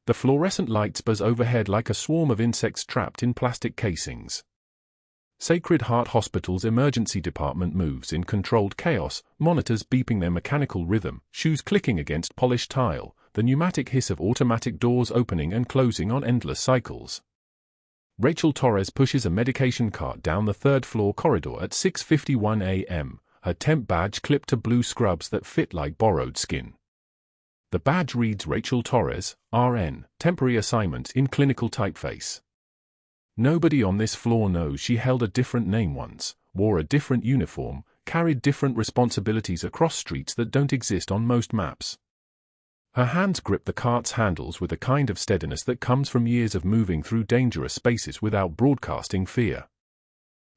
The fluorescent lights buzz overhead like a swarm of insects trapped in plastic casings. Sacred Heart Hospital's emergency department moves in controlled chaos, monitors beeping their mechanical rhythm, shoes clicking against polished tile, the pneumatic hiss of automatic doors opening and closing on endless cycles. Rachel Torres pushes a medication cart down the third-floor corridor at 6:51 a.m., her temp badge clipped to blue scrubs that fit like borrowed skin. The badge reads Rachel Torres, RN, temporary assignment in clinical typeface. Nobody on this floor knows she held a different name once, wore a different uniform, carried different responsibilities across streets that don't exist on most maps. Her hands grip the cart's handles with a kind of steadiness that comes from years of moving through dangerous spaces without broadcasting fear.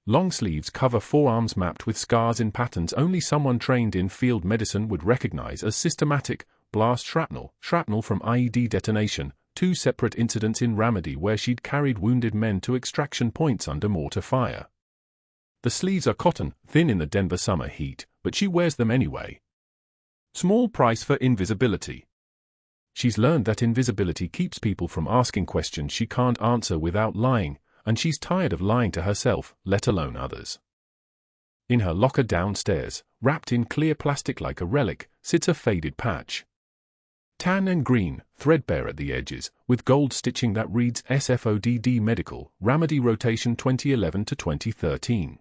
Long sleeves cover forearms mapped with scars in patterns only someone trained in field medicine would recognize as systematic. Blast shrapnel from IED detonation, 2 separate incidents in Ramadi where she'd carried wounded men to extraction points under mortar fire. The sleeves are cotton, thin in the Denver summer heat, but she wears them anyway. Small price for invisibility. She's learned that invisibility keeps people from asking questions she can't answer without lying, and she's tired of lying to herself, let alone others. In her locker downstairs, wrapped in clear plastic like a relic, sits a faded patch. Tan and green, threadbare at the edges, with gold stitching that reads SFODD Medical, Ramadi Rotation 2011 to 2013.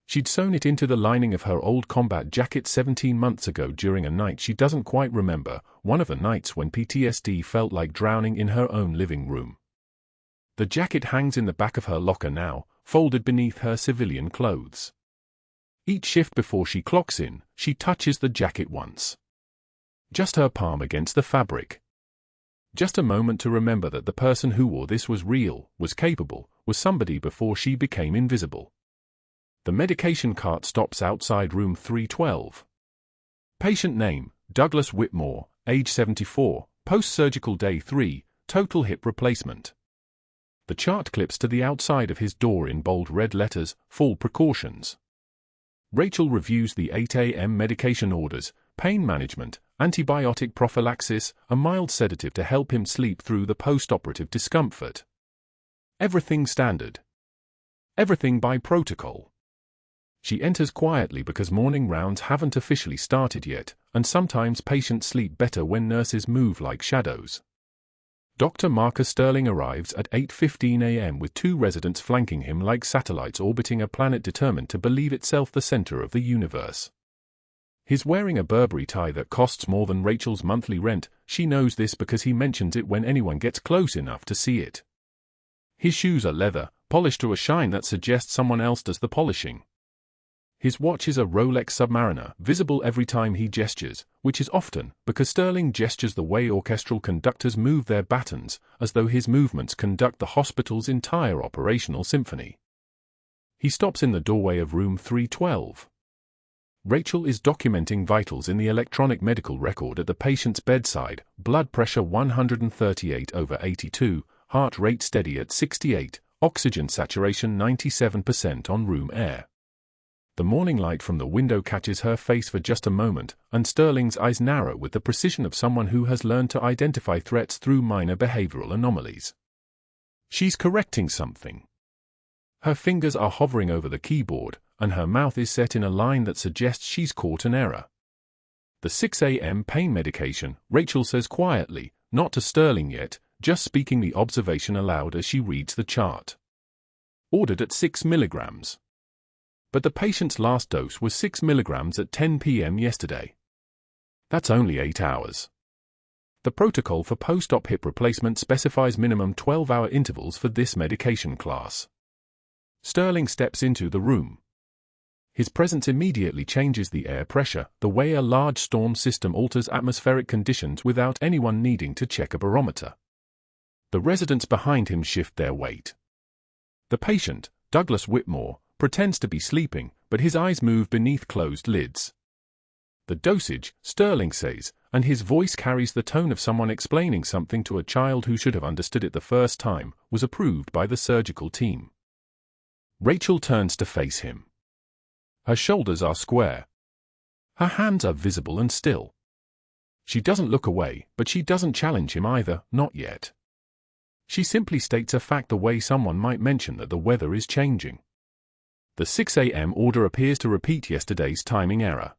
She'd sewn it into the lining of her old combat jacket 17 months ago during a night she doesn't quite remember, one of the nights when PTSD felt like drowning in her own living room. The jacket hangs in the back of her locker now, folded beneath her civilian clothes. Each shift before she clocks in, she touches the jacket once. Just her palm against the fabric. Just a moment to remember that the person who wore this was real, was capable, was somebody before she became invisible. The medication cart stops outside room 312. Patient name, Douglas Whitmore, age 74, post-surgical day 3, total hip replacement. The chart clips to the outside of his door in bold red letters, full precautions. Rachel reviews the 8 a.m. medication orders, pain management, antibiotic prophylaxis, a mild sedative to help him sleep through the post-operative discomfort. Everything standard. Everything by protocol. She enters quietly because morning rounds haven't officially started yet, and sometimes patients sleep better when nurses move like shadows. Dr. Marcus Sterling arrives at 8:15 a.m. with 2 residents flanking him like satellites orbiting a planet determined to believe itself the center of the universe. He's wearing a Burberry tie that costs more than Rachel's monthly rent. She knows this because he mentions it when anyone gets close enough to see it. His shoes are leather, polished to a shine that suggests someone else does the polishing. His watch is a Rolex Submariner, visible every time he gestures, which is often because Sterling gestures the way orchestral conductors move their batons, as though his movements conduct the hospital's entire operational symphony. He stops in the doorway of room 312. Rachel is documenting vitals in the electronic medical record at the patient's bedside, blood pressure 138/82, heart rate steady at 68, oxygen saturation 97% on room air. The morning light from the window catches her face for just a moment, and Sterling's eyes narrow with the precision of someone who has learned to identify threats through minor behavioral anomalies. She's correcting something. Her fingers are hovering over the keyboard, and her mouth is set in a line that suggests she's caught an error. The 6 a.m. pain medication, Rachel says quietly, not to Sterling yet, just speaking the observation aloud as she reads the chart. Ordered at 6 milligrams. But the patient's last dose was 6 milligrams at 10 p.m. yesterday. That's only 8 hours. The protocol for post-op hip replacement specifies minimum 12-hour intervals for this medication class. Sterling steps into the room. His presence immediately changes the air pressure, the way a large storm system alters atmospheric conditions without anyone needing to check a barometer. The residents behind him shift their weight. The patient, Douglas Whitmore, pretends to be sleeping, but his eyes move beneath closed lids. The dosage, Sterling says, and his voice carries the tone of someone explaining something to a child who should have understood it the first time, was approved by the surgical team. Rachel turns to face him. Her shoulders are square. Her hands are visible and still. She doesn't look away, but she doesn't challenge him either, not yet. She simply states a fact the way someone might mention that the weather is changing. The 6 a.m. order appears to repeat yesterday's timing error.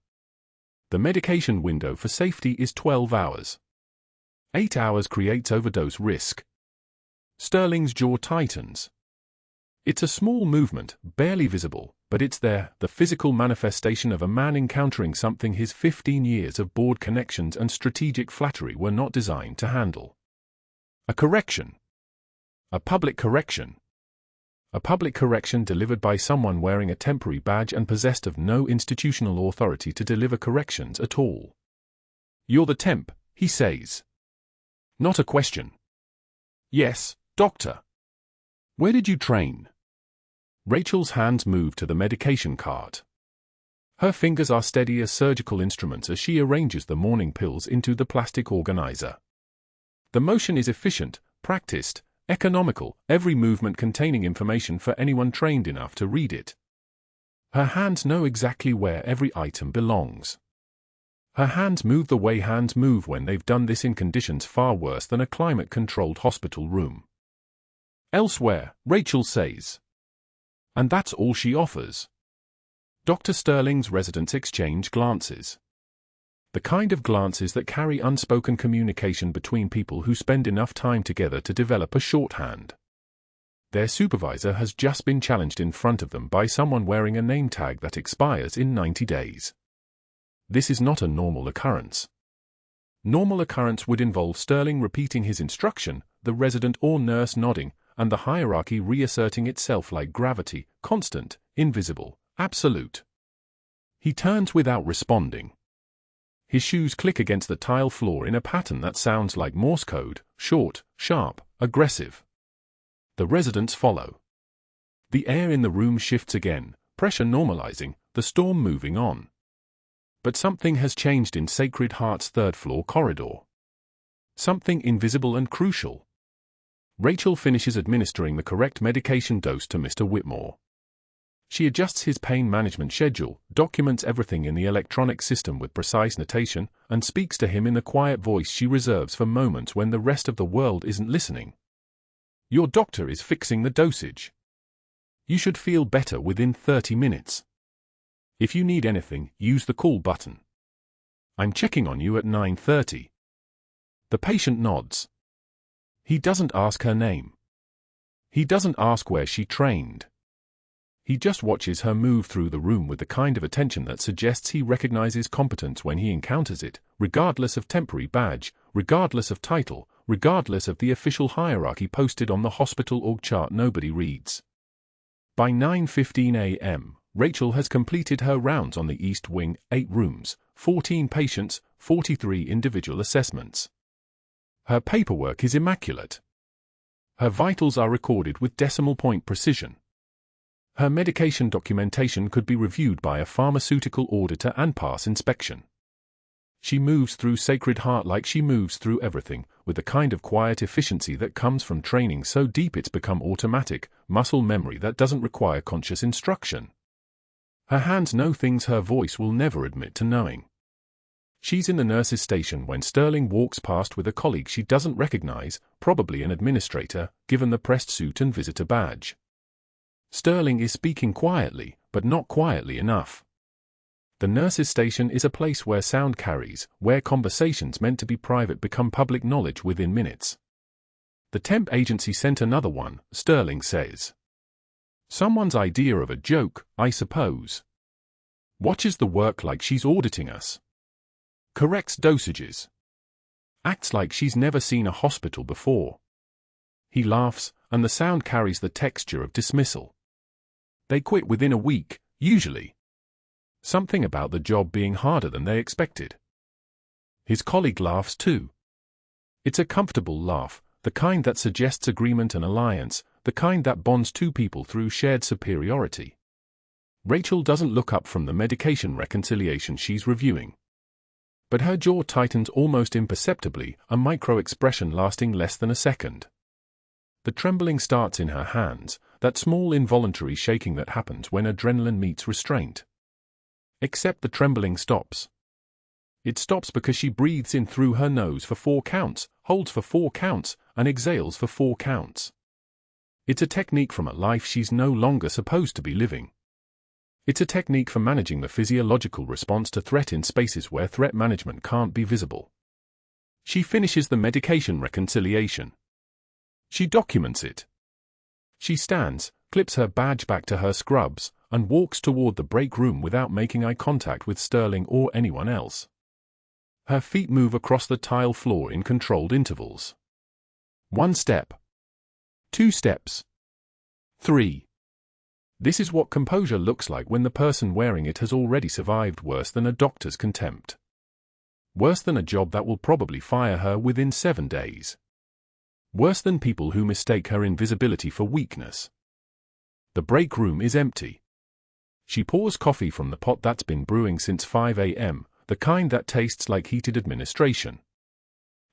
The medication window for safety is 12 hours. 8 hours creates overdose risk. Sterling's jaw tightens. It's a small movement, barely visible, but it's there, the physical manifestation of a man encountering something his 15 years of board connections and strategic flattery were not designed to handle. A correction. A public correction. A public correction delivered by someone wearing a temporary badge and possessed of no institutional authority to deliver corrections at all. "You're the temp," he says. Not a question. "Yes, doctor." "Where did you train?" Rachel's hands move to the medication cart. Her fingers are steady as surgical instruments as she arranges the morning pills into the plastic organizer. The motion is efficient, practiced, economical, every movement containing information for anyone trained enough to read it. Her hands know exactly where every item belongs. Her hands move the way hands move when they've done this in conditions far worse than a climate-controlled hospital room. "Elsewhere," Rachel says. And that's all she offers. Dr. Sterling's residents exchange glances. The kind of glances that carry unspoken communication between people who spend enough time together to develop a shorthand. Their supervisor has just been challenged in front of them by someone wearing a name tag that expires in 90 days. This is not a normal occurrence. Normal occurrence would involve Sterling repeating his instruction, the resident or nurse nodding, and the hierarchy reasserting itself like gravity, constant, invisible, absolute. He turns without responding. His shoes click against the tile floor in a pattern that sounds like Morse code, short, sharp, aggressive. The residents follow. The air in the room shifts again, pressure normalizing, the storm moving on. But something has changed in Sacred Heart's third-floor corridor. Something invisible and crucial. Rachel finishes administering the correct medication dose to Mr. Whitmore. She adjusts his pain management schedule, documents everything in the electronic system with precise notation, and speaks to him in the quiet voice she reserves for moments when the rest of the world isn't listening. "Your doctor is fixing the dosage. You should feel better within 30 minutes. If you need anything, use the call button. I'm checking on you at 9:30. The patient nods. He doesn't ask her name. He doesn't ask where she trained. He just watches her move through the room with the kind of attention that suggests he recognizes competence when he encounters it, regardless of temporary badge, regardless of title, regardless of the official hierarchy posted on the hospital org chart nobody reads. By 9:15 a.m., Rachel has completed her rounds on the East Wing, 8 rooms, 14 patients, 43 individual assessments. Her paperwork is immaculate. Her vitals are recorded with decimal point precision. Her medication documentation could be reviewed by a pharmaceutical auditor and pass inspection. She moves through Sacred Heart like she moves through everything, with the kind of quiet efficiency that comes from training so deep it's become automatic, muscle memory that doesn't require conscious instruction. Her hands know things her voice will never admit to knowing. She's in the nurse's station when Sterling walks past with a colleague she doesn't recognize, probably an administrator, given the pressed suit and visitor badge. Sterling is speaking quietly, but not quietly enough. The nurse's station is a place where sound carries, where conversations meant to be private become public knowledge within minutes. The temp agency sent another one, Sterling says. Someone's idea of a joke, I suppose. Watches the work like she's auditing us. Corrects dosages. Acts like she's never seen a hospital before. He laughs, and the sound carries the texture of dismissal. They quit within a week, usually. Something about the job being harder than they expected. His colleague laughs too. It's a comfortable laugh, the kind that suggests agreement and alliance, the kind that bonds two people through shared superiority. Rachel doesn't look up from the medication reconciliation she's reviewing. But her jaw tightens almost imperceptibly, a micro-expression lasting less than a second. The trembling starts in her hands, that small involuntary shaking that happens when adrenaline meets restraint. Except the trembling stops. It stops because she breathes in through her nose for 4 counts, holds for 4 counts, and exhales for 4 counts. It's a technique from a life she's no longer supposed to be living. It's a technique for managing the physiological response to threat in spaces where threat management can't be visible. She finishes the medication reconciliation. She documents it. She stands, clips her badge back to her scrubs, and walks toward the break room without making eye contact with Sterling or anyone else. Her feet move across the tile floor in controlled intervals. 1 step. 2 steps. 3. This is what composure looks like when the person wearing it has already survived worse than a doctor's contempt. Worse than a job that will probably fire her within 7 days. Worse than people who mistake her invisibility for weakness. The break room is empty. She pours coffee from the pot that's been brewing since 5 a.m., the kind that tastes like heated administration.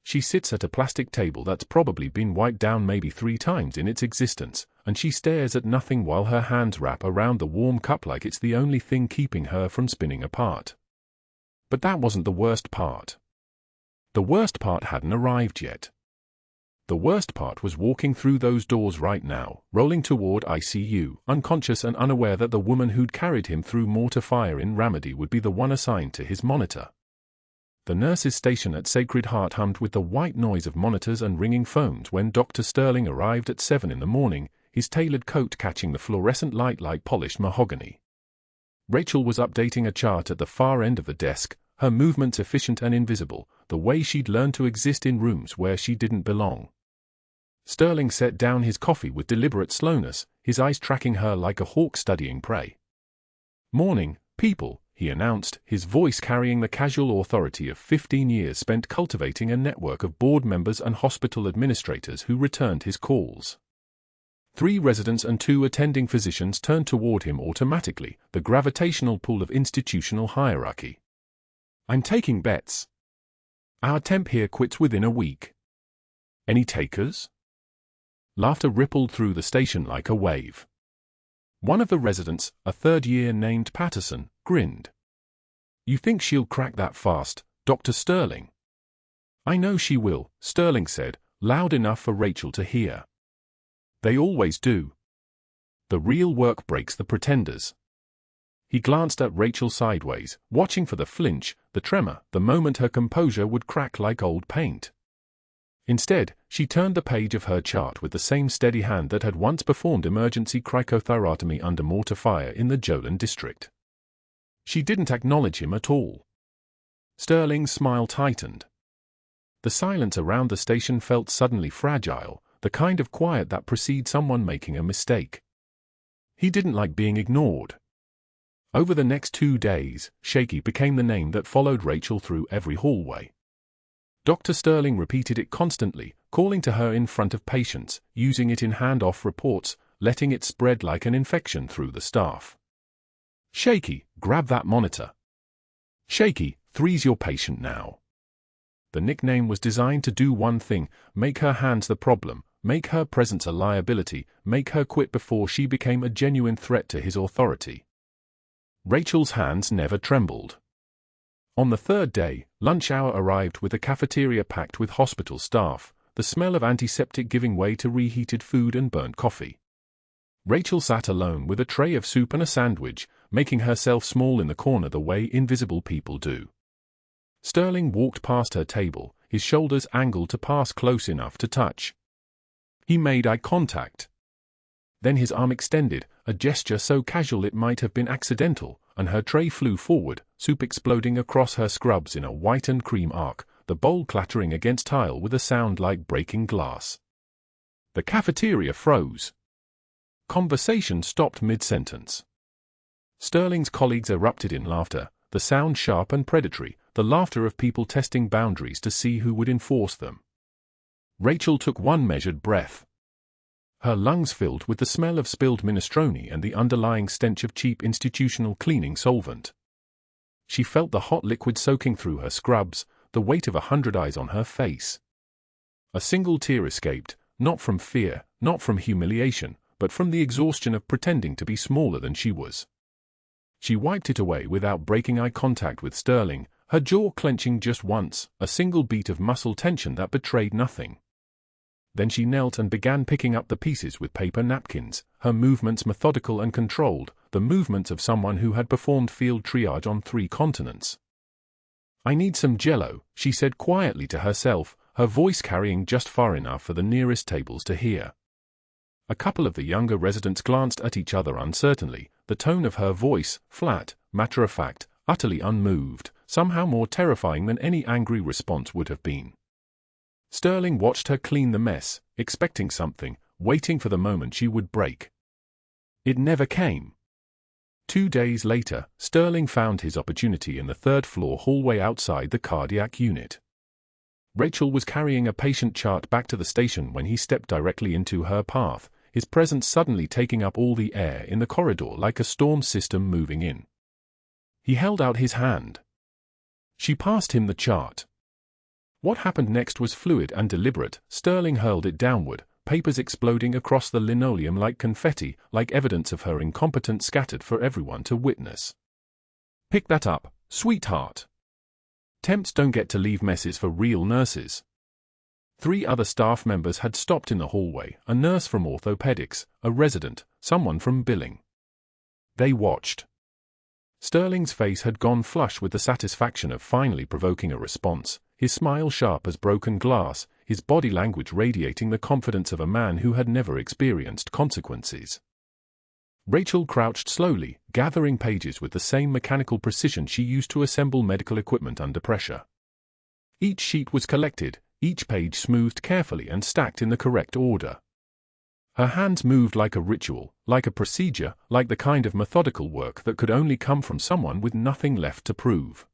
She sits at a plastic table that's probably been wiped down maybe 3 times in its existence, and she stares at nothing while her hands wrap around the warm cup like it's the only thing keeping her from spinning apart. But that wasn't the worst part. The worst part hadn't arrived yet. The worst part was walking through those doors right now, rolling toward ICU, unconscious and unaware that the woman who'd carried him through mortar fire in Ramadi would be the one assigned to his monitor. The nurse's station at Sacred Heart hummed with the white noise of monitors and ringing phones when Dr. Sterling arrived at 7 in the morning, his tailored coat catching the fluorescent light like polished mahogany. Rachel was updating a chart at the far end of the desk, her movements efficient and invisible, the way she'd learned to exist in rooms where she didn't belong. Sterling set down his coffee with deliberate slowness, his eyes tracking her like a hawk studying prey. "Morning, people," he announced, his voice carrying the casual authority of 15 years spent cultivating a network of board members and hospital administrators who returned his calls. 3 residents and 2 attending physicians turned toward him automatically, the gravitational pull of institutional hierarchy. "I'm taking bets. Our temp here quits within a week. Any takers?" Laughter rippled through the station like a wave. One of the residents, a 3rd year named Patterson, grinned. "You think she'll crack that fast, Dr. Sterling?" "I know she will," Sterling said, loud enough for Rachel to hear. "They always do. The real work breaks the pretenders." He glanced at Rachel sideways, watching for the flinch, the tremor, the moment her composure would crack like old paint. Instead, she turned the page of her chart with the same steady hand that had once performed emergency cricothyrotomy under mortar fire in the Jolin district. She didn't acknowledge him at all. Sterling's smile tightened. The silence around the station felt suddenly fragile, the kind of quiet that precedes someone making a mistake. He didn't like being ignored. Over the next 2 days, Shaky became the name that followed Rachel through every hallway. Dr. Sterling repeated it constantly, calling to her in front of patients, using it in hand-off reports, letting it spread like an infection through the staff. "Shaky, grab that monitor. Shaky, 3's your patient now." The nickname was designed to do one thing: make her hands the problem, make her presence a liability, make her quit before she became a genuine threat to his authority. Rachel's hands never trembled. On the 3rd day, lunch hour arrived with the cafeteria packed with hospital staff, the smell of antiseptic giving way to reheated food and burnt coffee. Rachel sat alone with a tray of soup and a sandwich, making herself small in the corner the way invisible people do. Sterling walked past her table, his shoulders angled to pass close enough to touch. He made eye contact. Then his arm extended, a gesture so casual it might have been accidental, and her tray flew forward, soup exploding across her scrubs in a white and cream arc, the bowl clattering against tile with a sound like breaking glass. The cafeteria froze. Conversation stopped mid-sentence. Sterling's colleagues erupted in laughter, the sound sharp and predatory, the laughter of people testing boundaries to see who would enforce them. Rachel took one measured breath. Her lungs filled with the smell of spilled minestrone and the underlying stench of cheap institutional cleaning solvent. She felt the hot liquid soaking through her scrubs, the weight of 100 eyes on her face. A single tear escaped, not from fear, not from humiliation, but from the exhaustion of pretending to be smaller than she was. She wiped it away without breaking eye contact with Sterling, her jaw clenching just once, a single beat of muscle tension that betrayed nothing. Then she knelt and began picking up the pieces with paper napkins, her movements methodical and controlled, the movements of someone who had performed field triage on 3 continents. "I need some jello," she said quietly to herself, her voice carrying just far enough for the nearest tables to hear. A couple of the younger residents glanced at each other uncertainly, the tone of her voice, flat, matter-of-fact, utterly unmoved, somehow more terrifying than any angry response would have been. Sterling watched her clean the mess, expecting something, waiting for the moment she would break. It never came. 2 days later, Sterling found his opportunity in the 3rd-floor hallway outside the cardiac unit. Rachel was carrying a patient chart back to the station when he stepped directly into her path, his presence suddenly taking up all the air in the corridor like a storm system moving in. He held out his hand. She passed him the chart. What happened next was fluid and deliberate. Sterling hurled it downward, papers exploding across the linoleum like confetti, like evidence of her incompetence scattered for everyone to witness. "Pick that up, sweetheart. Temps don't get to leave messes for real nurses." 3 other staff members had stopped in the hallway, a nurse from orthopedics, a resident, someone from billing. They watched. Sterling's face had gone flush with the satisfaction of finally provoking a response, his smile sharp as broken glass, his body language radiating the confidence of a man who had never experienced consequences. Rachel crouched slowly, gathering pages with the same mechanical precision she used to assemble medical equipment under pressure. Each sheet was collected, each page smoothed carefully and stacked in the correct order. Her hands moved like a ritual, like a procedure, like the kind of methodical work that could only come from someone with nothing left to prove.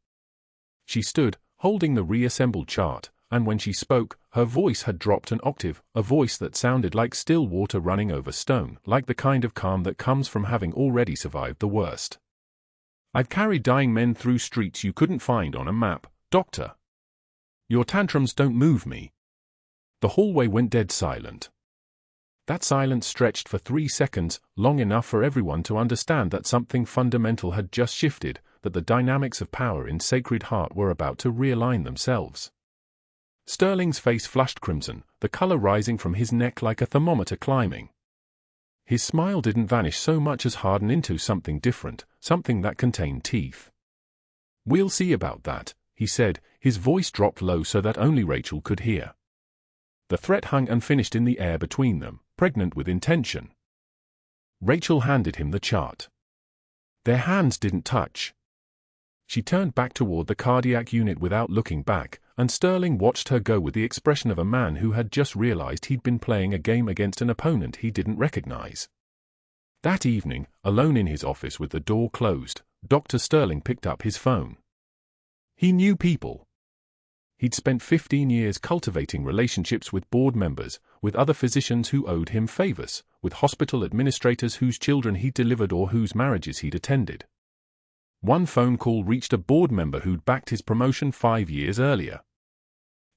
She stood, holding the reassembled chart, and when she spoke, her voice had dropped an octave, a voice that sounded like still water running over stone, like the kind of calm that comes from having already survived the worst. "I've carried dying men through streets you couldn't find on a map, Doctor. Your tantrums don't move me." The hallway went dead silent. That silence stretched for 3 seconds, long enough for everyone to understand that something fundamental had just shifted, that the dynamics of power in Sacred Heart were about to realign themselves. Sterling's face flushed crimson, the color rising from his neck like a thermometer climbing. His smile didn't vanish so much as harden into something different, something that contained teeth. "We'll see about that," he said, his voice dropped low so that only Rachel could hear. The threat hung unfinished in the air between them, pregnant with intention. Rachel handed him the chart. Their hands didn't touch. She turned back toward the cardiac unit without looking back, and Sterling watched her go with the expression of a man who had just realized he'd been playing a game against an opponent he didn't recognize. That evening, alone in his office with the door closed, Dr. Sterling picked up his phone. He knew people. He'd spent 15 years cultivating relationships with board members, with other physicians who owed him favors, with hospital administrators whose children he'd delivered or whose marriages he'd attended. One phone call reached a board member who'd backed his promotion 5 years earlier.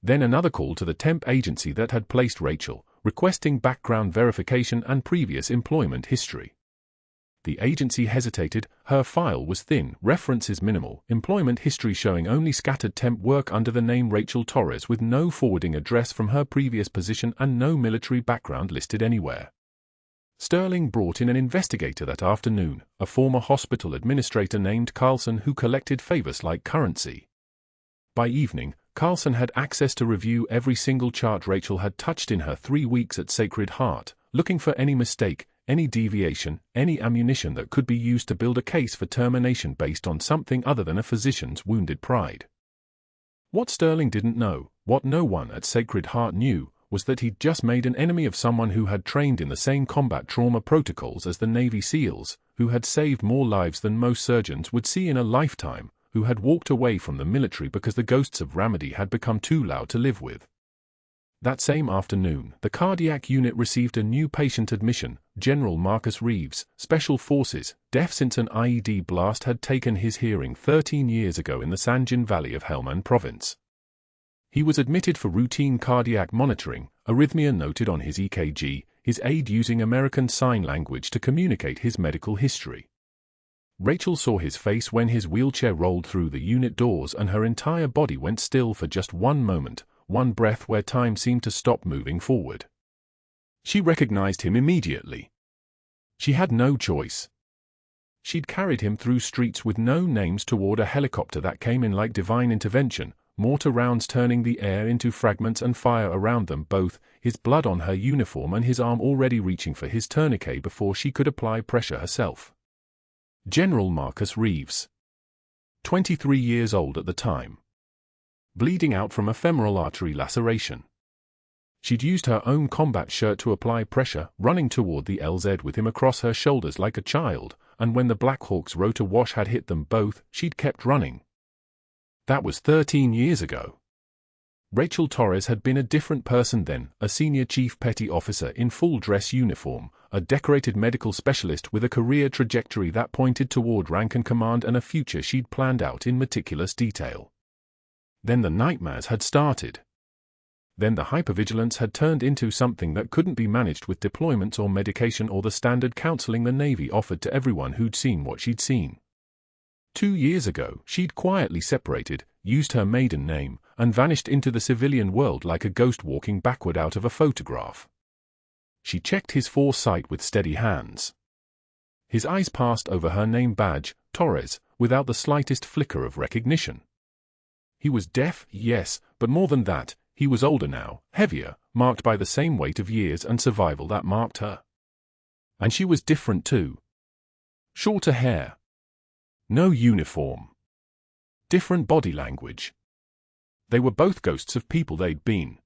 Then another call to the temp agency that had placed Rachel, requesting background verification and previous employment history. The agency hesitated, her file was thin, references minimal, employment history showing only scattered temp work under the name Rachel Torres with no forwarding address from her previous position and no military background listed anywhere. Sterling brought in an investigator that afternoon, a former hospital administrator named Carlson who collected favors like currency. By evening, Carlson had access to review every single chart Rachel had touched in her 3 weeks at Sacred Heart, looking for any mistake, any deviation, any ammunition that could be used to build a case for termination based on something other than a physician's wounded pride. What Sterling didn't know, what no one at Sacred Heart knew, was that he'd just made an enemy of someone who had trained in the same combat trauma protocols as the Navy SEALs, who had saved more lives than most surgeons would see in a lifetime, who had walked away from the military because the ghosts of Ramadi had become too loud to live with. That same afternoon, the cardiac unit received a new patient admission, General Marcus Reeves, Special Forces, deaf since an IED blast had taken his hearing 13 years ago in the Sanjin Valley of Helmand Province. He was admitted for routine cardiac monitoring, arrhythmia noted on his EKG, his aide using American Sign Language to communicate his medical history. Rachel saw his face when his wheelchair rolled through the unit doors, and her entire body went still for just one moment, one breath where time seemed to stop moving forward. She recognized him immediately. She had no choice. She'd carried him through streets with no names toward a helicopter that came in like divine intervention, mortar rounds turning the air into fragments and fire around them both, his blood on her uniform and his arm already reaching for his tourniquet before she could apply pressure herself. General Marcus Reeves. 23 years old at the time. Bleeding out from a femoral artery laceration. She'd used her own combat shirt to apply pressure, running toward the LZ with him across her shoulders like a child, and when the Black Hawk's rotor wash had hit them both, she'd kept running. That was 13 years ago. Rachel Torres had been a different person then, a senior chief petty officer in full dress uniform, a decorated medical specialist with a career trajectory that pointed toward rank and command and a future she'd planned out in meticulous detail. Then the nightmares had started. Then the hypervigilance had turned into something that couldn't be managed with deployments or medication or the standard counseling the Navy offered to everyone who'd seen what she'd seen. 2 years ago, she'd quietly separated, used her maiden name, and vanished into the civilian world like a ghost walking backward out of a photograph. She checked his foresight with steady hands. His eyes passed over her name badge, Torres, without the slightest flicker of recognition. He was deaf, yes, but more than that, he was older now, heavier, marked by the same weight of years and survival that marked her. And she was different too. Shorter hair. No uniform. Different body language. They were both ghosts of people they'd been.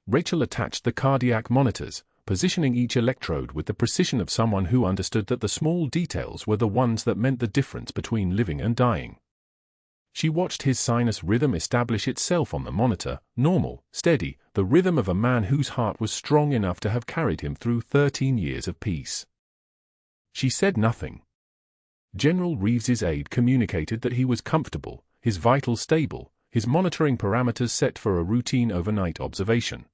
Rachel attached the cardiac monitors, positioning each electrode with the precision of someone who understood that the small details were the ones that meant the difference between living and dying. She watched his sinus rhythm establish itself on the monitor, normal, steady, the rhythm of a man whose heart was strong enough to have carried him through 13 years of peace. She said nothing. General Reeves's aide communicated that he was comfortable, his vitals stable, his monitoring parameters set for a routine overnight observation.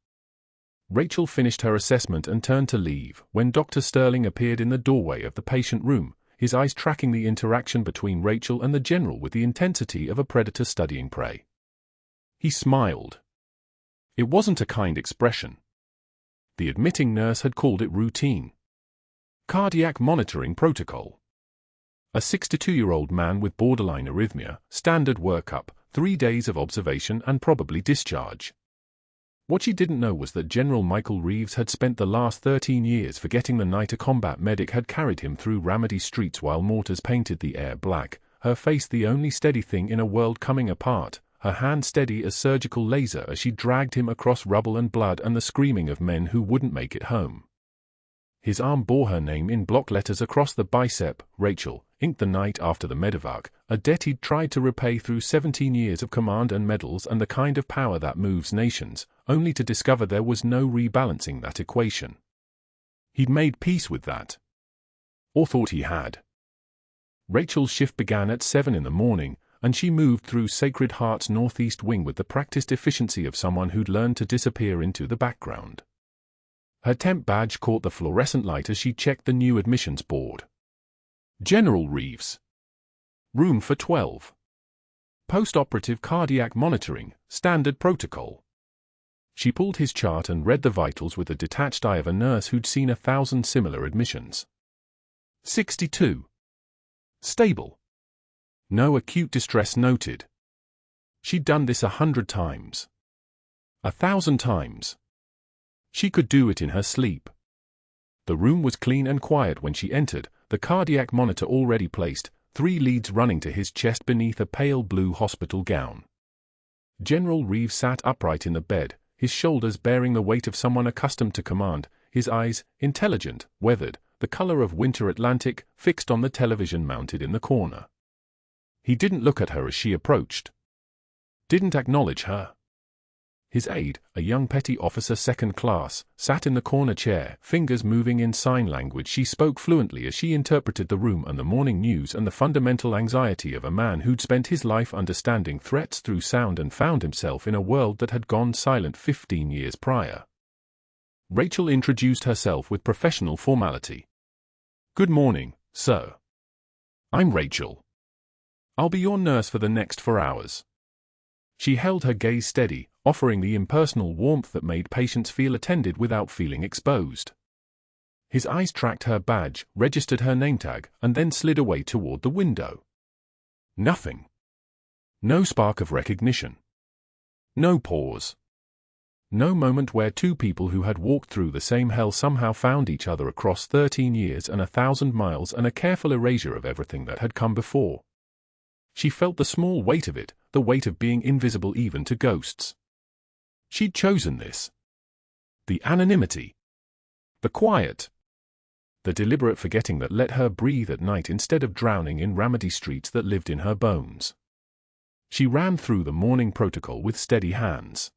Rachel finished her assessment and turned to leave when Dr. Sterling appeared in the doorway of the patient room, his eyes tracking the interaction between Rachel and the general with the intensity of a predator studying prey. He smiled. It wasn't a kind expression. The admitting nurse had called it routine. Cardiac monitoring protocol. A 62-year-old man with borderline arrhythmia, standard workup, 3 days of observation and probably discharge. What she didn't know was that General Michael Reeves had spent the last 13 years forgetting the night a combat medic had carried him through Ramadi streets while mortars painted the air black, her face the only steady thing in a world coming apart, her hand steady as surgical laser as she dragged him across rubble and blood and the screaming of men who wouldn't make it home. His arm bore her name in block letters across the bicep, Rachel, inked the night after the medevac, a debt he'd tried to repay through 17 years of command and medals and the kind of power that moves nations, only to discover there was no rebalancing that equation. He'd made peace with that. Or thought he had. Rachel's shift began at 7 in the morning, and she moved through Sacred Heart's northeast wing with the practiced efficiency of someone who'd learned to disappear into the background. Her temp badge caught the fluorescent light as she checked the new admissions board. General Reeves. Room for 12. Post-operative cardiac monitoring, standard protocol. She pulled his chart and read the vitals with the detached eye of a nurse who'd seen 1,000 similar admissions. 62. Stable. No acute distress noted. She'd done this 100 times. 1,000 times. She could do it in her sleep. The room was clean and quiet when she entered, the cardiac monitor already placed, 3 leads running to his chest beneath a pale blue hospital gown. General Reeves sat upright in the bed, his shoulders bearing the weight of someone accustomed to command, his eyes, intelligent, weathered, the color of winter Atlantic, fixed on the television mounted in the corner. He didn't look at her as she approached. Didn't acknowledge her. His aide, a young petty officer second class, sat in the corner chair, fingers moving in sign language. She spoke fluently as she interpreted the room and the morning news and the fundamental anxiety of a man who'd spent his life understanding threats through sound and found himself in a world that had gone silent 15 years prior. Rachel introduced herself with professional formality. "Good morning, sir." I'm Rachel. I'll be your nurse for the next 4 hours. She held her gaze steady, offering the impersonal warmth that made patients feel attended without feeling exposed. His eyes tracked her badge, registered her name tag, and then slid away toward the window. Nothing. No spark of recognition. No pause. No moment where two people who had walked through the same hell somehow found each other across 13 years and 1,000 miles, and a careful erasure of everything that had come before. She felt the small weight of it, the weight of being invisible even to ghosts. She'd chosen this. The anonymity. The quiet. The deliberate forgetting that let her breathe at night instead of drowning in Ramadi streets that lived in her bones. She ran through the morning protocol with steady hands.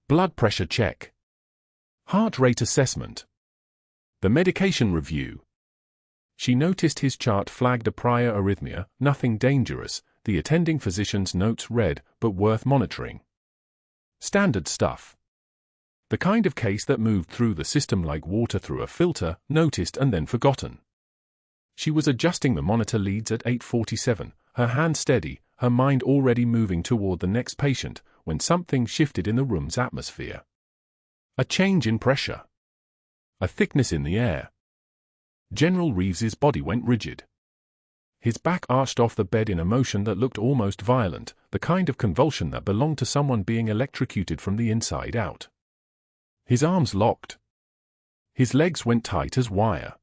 Blood pressure check. Heart rate assessment. The medication review. She noticed his chart flagged a prior arrhythmia, nothing dangerous. The attending physician's notes read, but worth monitoring. Standard stuff. The kind of case that moved through the system like water through a filter, noticed and then forgotten. She was adjusting the monitor leads at 8:47, her hand steady, her mind already moving toward the next patient, when something shifted in the room's atmosphere. A change in pressure. A thickness in the air. General Reeves's body went rigid. His back arched off the bed in a motion that looked almost violent, the kind of convulsion that belonged to someone being electrocuted from the inside out. His arms locked. His legs went tight as wire.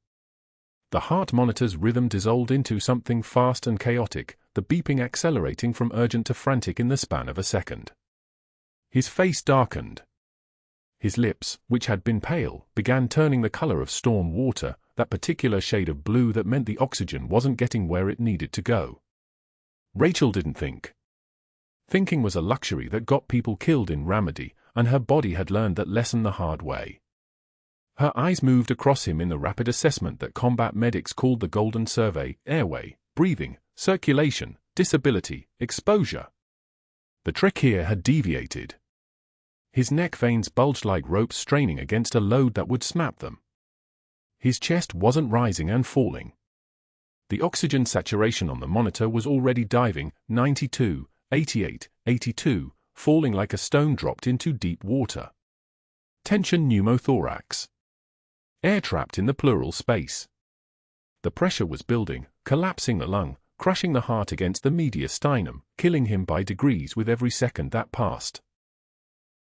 The heart monitor's rhythm dissolved into something fast and chaotic, the beeping accelerating from urgent to frantic in the span of a second. His face darkened. His lips, which had been pale, began turning the color of storm water, that particular shade of blue that meant the oxygen wasn't getting where it needed to go. Rachel didn't think. Thinking was a luxury that got people killed in Ramadi, and her body had learned that lesson the hard way. Her eyes moved across him in the rapid assessment that combat medics called the Golden Survey: airway, breathing, circulation, disability, exposure. The trick here had deviated. His neck veins bulged like ropes straining against a load that would snap them. His chest wasn't rising and falling. The oxygen saturation on the monitor was already diving, 92, 88, 82, falling like a stone dropped into deep water. Tension pneumothorax. Air trapped in the pleural space. The pressure was building, collapsing the lung, crushing the heart against the mediastinum, killing him by degrees with every second that passed.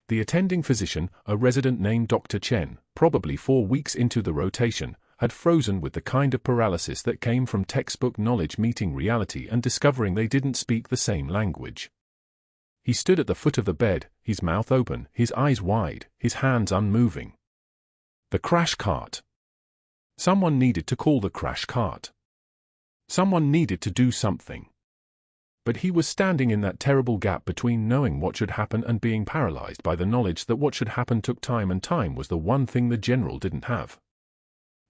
The attending physician, a resident named Dr. Chen, probably 4 weeks into the rotation, had frozen with the kind of paralysis that came from textbook knowledge meeting reality and discovering they didn't speak the same language. He stood at the foot of the bed, his mouth open, his eyes wide, his hands unmoving. The crash cart. Someone needed to call the crash cart. Someone needed to do something. But he was standing in that terrible gap between knowing what should happen and being paralyzed by the knowledge that what should happen took time, and time was the one thing the general didn't have.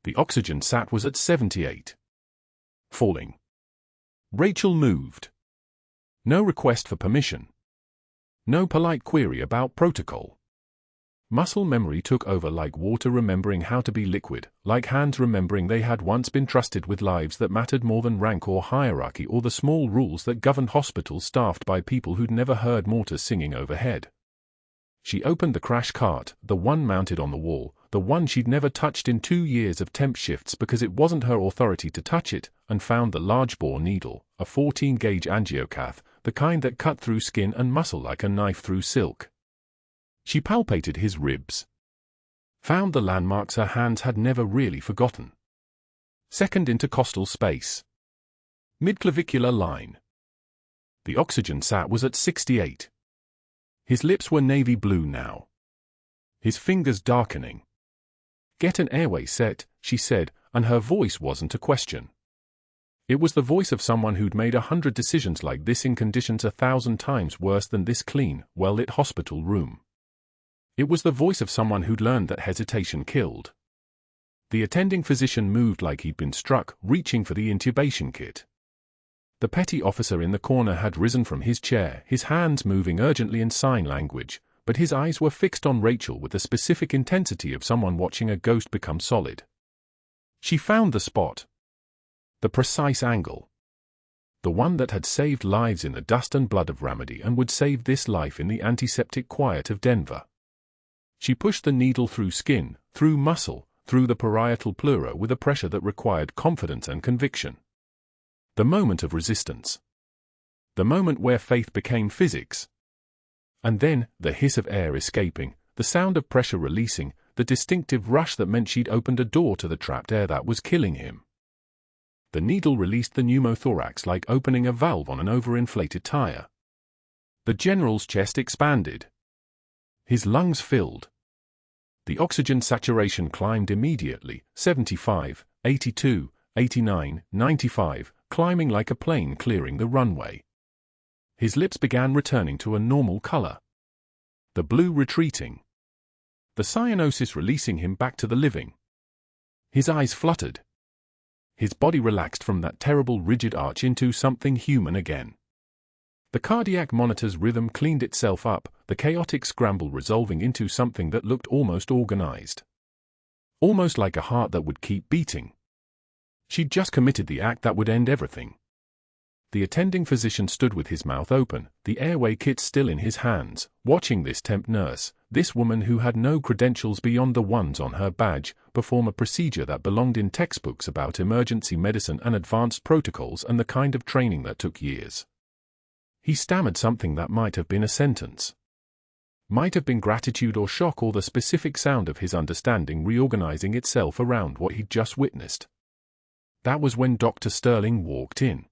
The oxygen sat was at 78. Falling. Rachel moved. No request for permission. No polite query about protocol. Muscle memory took over like water remembering how to be liquid, like hands remembering they had once been trusted with lives that mattered more than rank or hierarchy or the small rules that governed hospitals staffed by people who'd never heard mortars singing overhead. She opened the crash cart, the one mounted on the wall, the one she'd never touched in 2 years of temp shifts because it wasn't her authority to touch it, and found the large-bore needle, a 14-gauge angiocath, the kind that cut through skin and muscle like a knife through silk. She palpated his ribs. Found the landmarks her hands had never really forgotten. Second intercostal space. Midclavicular line. The oxygen sat was at 68. His lips were navy blue now. His fingers darkening. Get an airway set, she said, and her voice wasn't a question. It was the voice of someone who'd made 100 decisions like this in conditions 1,000 times worse than this clean, well-lit hospital room. It was the voice of someone who'd learned that hesitation killed. The attending physician moved like he'd been struck, reaching for the intubation kit. The petty officer in the corner had risen from his chair, his hands moving urgently in sign language, but his eyes were fixed on Rachel with the specific intensity of someone watching a ghost become solid. She found the spot. The precise angle. The one that had saved lives in the dust and blood of Ramadi and would save this life in the antiseptic quiet of Denver. She pushed the needle through skin, through muscle, through the parietal pleura with a pressure that required confidence and conviction. The moment of resistance. The moment where faith became physics. And then, the hiss of air escaping, the sound of pressure releasing, the distinctive rush that meant she'd opened a door to the trapped air that was killing him. The needle released the pneumothorax like opening a valve on an overinflated tire. The general's chest expanded. His lungs filled. The oxygen saturation climbed immediately, 75, 82, 89, 95, climbing like a plane clearing the runway. His lips began returning to a normal color. The blue retreating. The cyanosis releasing him back to the living. His eyes fluttered. His body relaxed from that terrible rigid arch into something human again. The cardiac monitor's rhythm cleaned itself up, the chaotic scramble resolving into something that looked almost organized. Almost like a heart that would keep beating. She'd just committed the act that would end everything. The attending physician stood with his mouth open, the airway kit still in his hands, watching this temp nurse, this woman who had no credentials beyond the ones on her badge, perform a procedure that belonged in textbooks about emergency medicine and advanced protocols and the kind of training that took years. He stammered something that might have been a sentence. Might have been gratitude or shock or the specific sound of his understanding reorganizing itself around what he'd just witnessed. That was when Dr. Sterling walked in.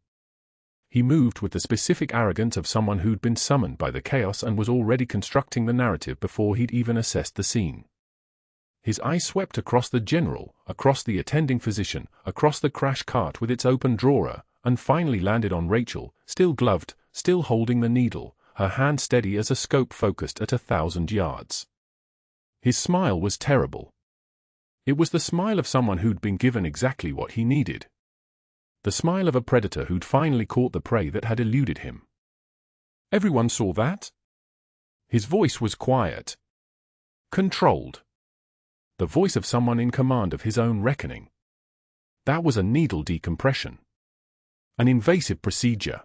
He moved with the specific arrogance of someone who'd been summoned by the chaos and was already constructing the narrative before he'd even assessed the scene. His eyes swept across the general, across the attending physician, across the crash cart with its open drawer, and finally landed on Rachel, still gloved, still holding the needle, her hand steady as a scope focused at 1,000 yards. His smile was terrible. It was the smile of someone who'd been given exactly what he needed. The smile of a predator who'd finally caught the prey that had eluded him. Everyone saw that? His voice was quiet. Controlled. The voice of someone in command of his own reckoning. That was a needle decompression. An invasive procedure.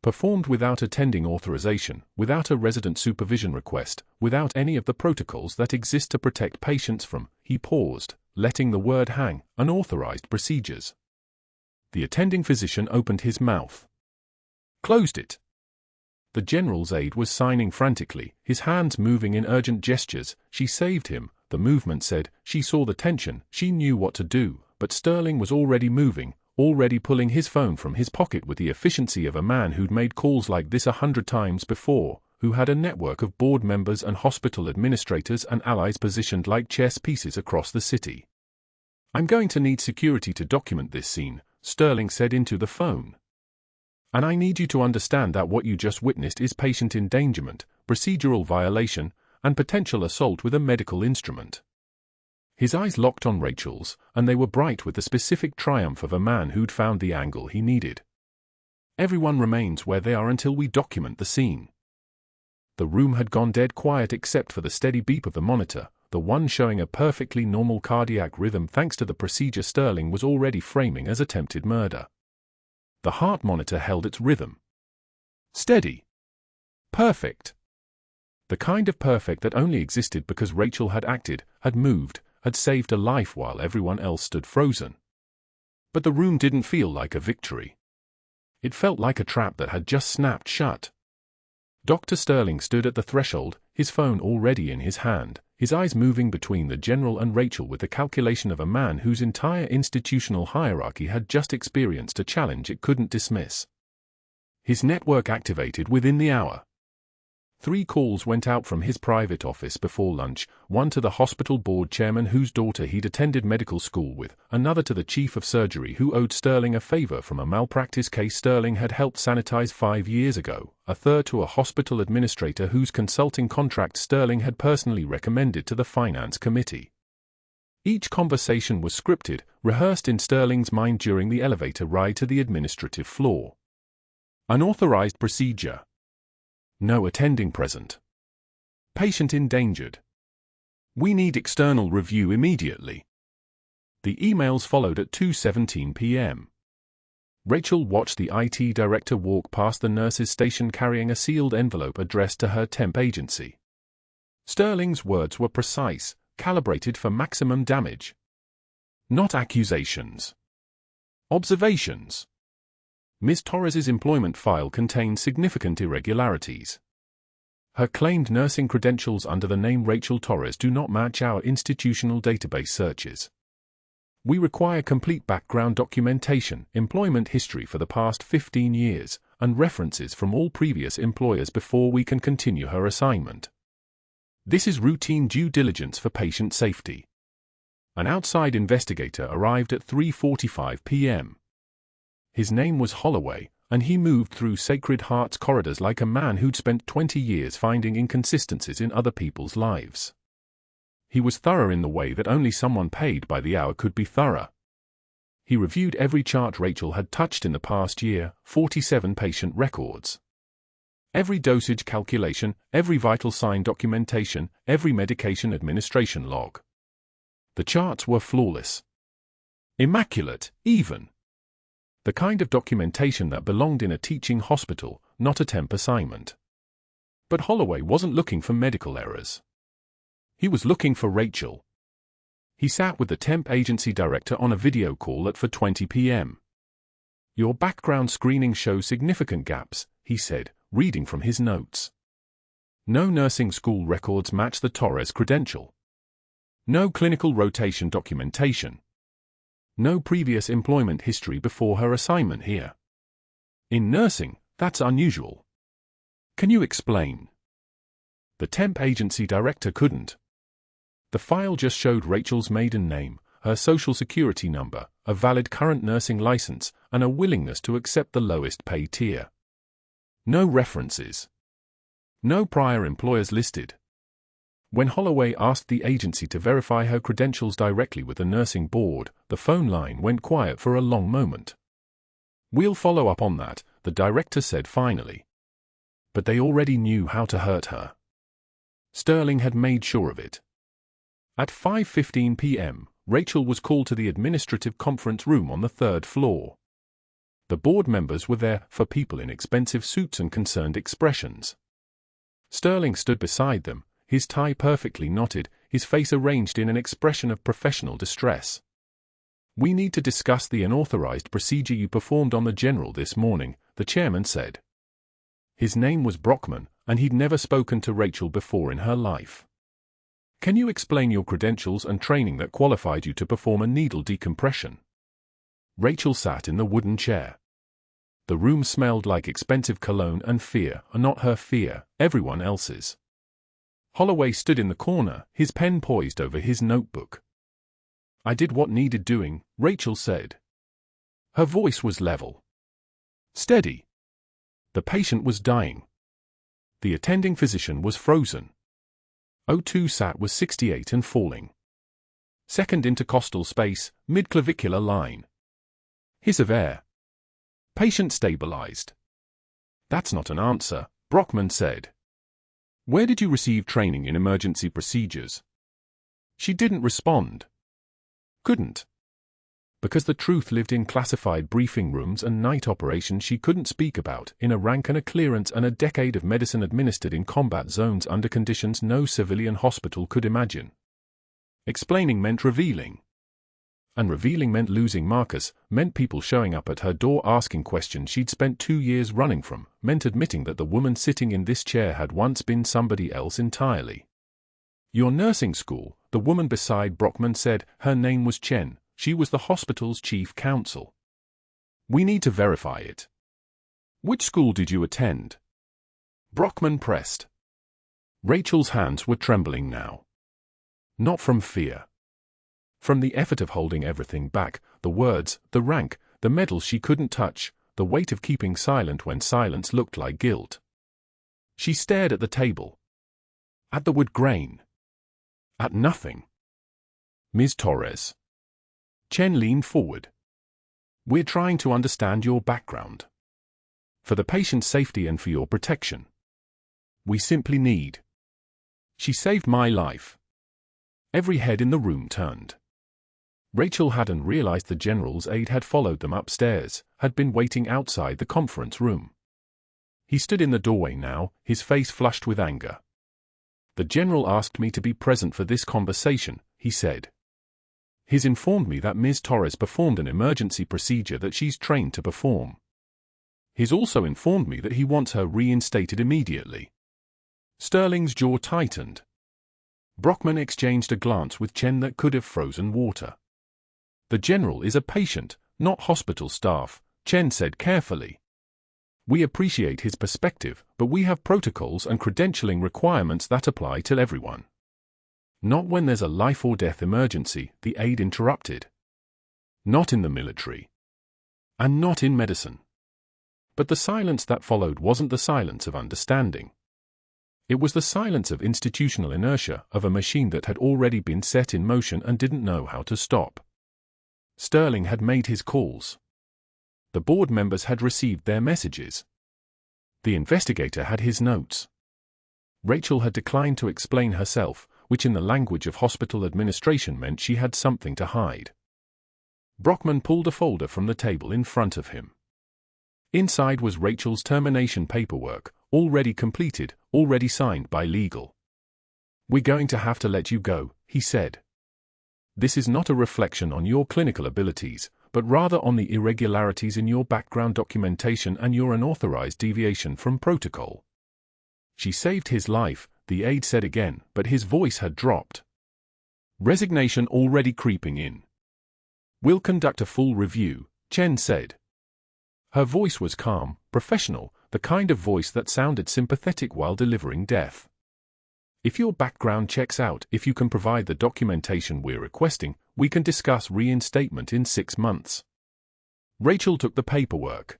Performed without attending authorization, without a resident supervision request, without any of the protocols that exist to protect patients from, he paused, letting the word hang, unauthorized procedures. The attending physician opened his mouth. Closed it. The general's aide was signing frantically, his hands moving in urgent gestures. She saved him, the movement said. She saw the tension, she knew what to do, but Sterling was already moving, already pulling his phone from his pocket with the efficiency of a man who'd made calls like this 100 times before, who had a network of board members and hospital administrators and allies positioned like chess pieces across the city. "I'm going to need security to document this scene," Sterling said into the phone. "And I need you to understand that what you just witnessed is patient endangerment, procedural violation, and potential assault with a medical instrument." His eyes locked on Rachel's, and they were bright with the specific triumph of a man who'd found the angle he needed. "Everyone remains where they are until we document the scene." The room had gone dead quiet except for the steady beep of the monitor, the one showing a perfectly normal cardiac rhythm thanks to the procedure Sterling was already framing as attempted murder. The heart monitor held its rhythm. Steady. Perfect. The kind of perfect that only existed because Rachel had acted, had moved, had saved a life while everyone else stood frozen. But the room didn't feel like a victory. It felt like a trap that had just snapped shut. Dr. Sterling stood at the threshold, his phone already in his hand, his eyes moving between the general and Rachel with the calculation of a man whose entire institutional hierarchy had just experienced a challenge it couldn't dismiss. His network activated within the hour. 3 calls went out from his private office before lunch, one to the hospital board chairman whose daughter he'd attended medical school with, another to the chief of surgery who owed Sterling a favor from a malpractice case Sterling had helped sanitize 5 years ago, a third to a hospital administrator whose consulting contract Sterling had personally recommended to the finance committee. Each conversation was scripted, rehearsed in Sterling's mind during the elevator ride to the administrative floor. Unauthorized procedure. No attending present. Patient endangered. We need external review immediately. The emails followed at 2:17 p.m. Rachel watched the IT director walk past the nurse's station carrying a sealed envelope addressed to her temp agency. Sterling's words were precise, calibrated for maximum damage. Not accusations. Observations. Ms. Torres's employment file contained significant irregularities. Her claimed nursing credentials under the name Rachel Torres do not match our institutional database searches. We require complete background documentation, employment history for the past 15 years, and references from all previous employers before we can continue her assignment. This is routine due diligence for patient safety. An outside investigator arrived at 3:45 p.m. His name was Holloway, and he moved through Sacred Heart's corridors like a man who'd spent 20 years finding inconsistencies in other people's lives. He was thorough in the way that only someone paid by the hour could be thorough. He reviewed every chart Rachel had touched in the past year, 47 patient records. Every dosage calculation, every vital sign documentation, every medication administration log. The charts were flawless. Immaculate, even. The kind of documentation that belonged in a teaching hospital, not a temp assignment. But Holloway wasn't looking for medical errors. He was looking for Rachel. He sat with the temp agency director on a video call at 4:20 p.m. "Your background screening shows significant gaps," he said, reading from his notes. No nursing school records match the Torres credential. No clinical rotation documentation. No previous employment history before her assignment here. In nursing, that's unusual. Can you explain? The temp agency director couldn't. The file just showed Rachel's maiden name, her social security number, a valid current nursing license, and a willingness to accept the lowest pay tier. No references. No prior employers listed. When Holloway asked the agency to verify her credentials directly with the nursing board, the phone line went quiet for a long moment. "We'll follow up on that," the director said finally. But they already knew how to hurt her. Sterling had made sure of it. At 5:15 p.m., Rachel was called to the administrative conference room on the 3rd floor. The board members were there, for people in expensive suits and concerned expressions. Sterling stood beside them, his tie perfectly knotted, his face arranged in an expression of professional distress. "We need to discuss the unauthorized procedure you performed on the general this morning," the chairman said. His name was Brockman, and he'd never spoken to Rachel before in her life. "Can you explain your credentials and training that qualified you to perform a needle decompression?" Rachel sat in the wooden chair. The room smelled like expensive cologne and fear, not her fear, everyone else's. Holloway stood in the corner, his pen poised over his notebook. "I did what needed doing," Rachel said. Her voice was level. Steady. The patient was dying. The attending physician was frozen. O2 sat was 68 and falling. Second intercostal space, mid-clavicular line. Hiss of air. Patient stabilized. "That's not an answer," Brockman said. "Where did you receive training in emergency procedures?" She didn't respond. Couldn't. Because the truth lived in classified briefing rooms and night operations she couldn't speak about, in a rank and a clearance and a decade of medicine administered in combat zones under conditions no civilian hospital could imagine. Explaining meant revealing. And revealing meant losing Marcus, meant people showing up at her door asking questions she'd spent 2 years running from, meant admitting that the woman sitting in this chair had once been somebody else entirely. "Your nursing school," the woman beside Brockman said. Her name was Chen. She was the hospital's chief counsel. "We need to verify it." "Which school did you attend?" Brockman pressed. Rachel's hands were trembling now. Not from fear. From the effort of holding everything back, the words, the rank, the medal she couldn't touch, the weight of keeping silent when silence looked like guilt. She stared at the table. At the wood grain. At nothing. "Ms. Torres." Chen leaned forward. "We're trying to understand your background. For the patient's safety and for your protection. We simply need." "She saved my life." Every head in the room turned. Rachel hadn't realized the general's aide had followed them upstairs, had been waiting outside the conference room. He stood in the doorway now, his face flushed with anger. "The general asked me to be present for this conversation," he said. "He's informed me that Ms. Torres performed an emergency procedure that she's trained to perform. He's also informed me that he wants her reinstated immediately." Sterling's jaw tightened. Brockman exchanged a glance with Chen that could have frozen water. "The general is a patient, not hospital staff," Chen said carefully. "We appreciate his perspective, but we have protocols and credentialing requirements that apply to everyone." "Not when there's a life-or-death emergency," the aide interrupted. "Not in the military. And not in medicine." But the silence that followed wasn't the silence of understanding. It was the silence of institutional inertia, of a machine that had already been set in motion and didn't know how to stop. Sterling had made his calls. The board members had received their messages. The investigator had his notes. Rachel had declined to explain herself, which in the language of hospital administration meant she had something to hide. Brockman pulled a folder from the table in front of him. Inside was Rachel's termination paperwork, already completed, already signed by legal. "We're going to have to let you go," he said. "This is not a reflection on your clinical abilities, but rather on the irregularities in your background documentation and your unauthorized deviation from protocol." "She saved his life," the aide said again, but his voice had dropped. Resignation already creeping in. "We'll conduct a full review," Chen said. Her voice was calm, professional, the kind of voice that sounded sympathetic while delivering death. "If your background checks out, if you can provide the documentation we're requesting, we can discuss reinstatement in 6 months." Rachel took the paperwork.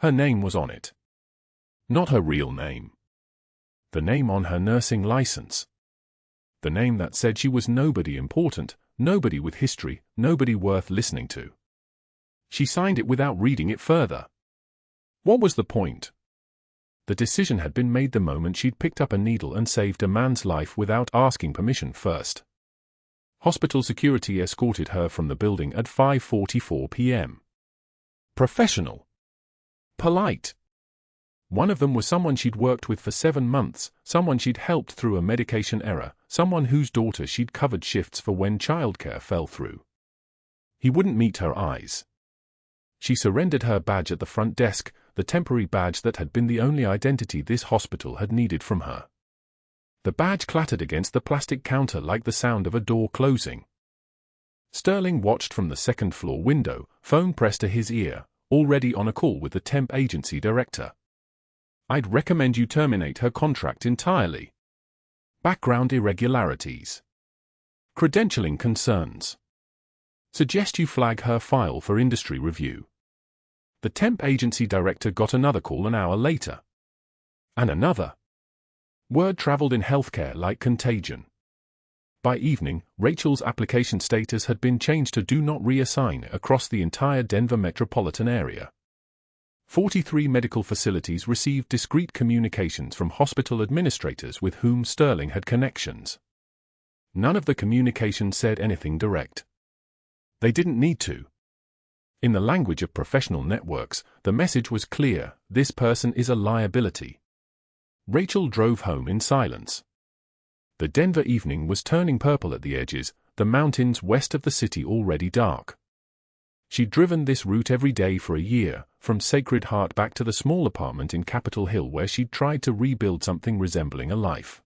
Her name was on it. Not her real name. The name on her nursing license. The name that said she was nobody important, nobody with history, nobody worth listening to. She signed it without reading it further. What was the point? The decision had been made the moment she'd picked up a needle and saved a man's life without asking permission first. Hospital security escorted her from the building at 5:44 p.m. Professional. Polite. One of them was someone she'd worked with for 7 months, someone she'd helped through a medication error, someone whose daughter she'd covered shifts for when childcare fell through. He wouldn't meet her eyes. She surrendered her badge at the front desk, the temporary badge that had been the only identity this hospital had needed from her. The badge clattered against the plastic counter like the sound of a door closing. Sterling watched from the second-floor window, phone pressed to his ear, already on a call with the temp agency director. "I'd recommend you terminate her contract entirely. Background irregularities. Credentialing concerns. Suggest you flag her file for industry review." The temp agency director got another call an hour later. And another. Word traveled in healthcare like contagion. By evening, Rachel's application status had been changed to Do Not Reassign across the entire Denver metropolitan area. 43 medical facilities received discreet communications from hospital administrators with whom Sterling had connections. None of the communications said anything direct. They didn't need to. In the language of professional networks, the message was clear: this person is a liability. Rachel drove home in silence. The Denver evening was turning purple at the edges, the mountains west of the city already dark. She'd driven this route every day for a year, from Sacred Heart back to the small apartment in Capitol Hill where she'd tried to rebuild something resembling a life.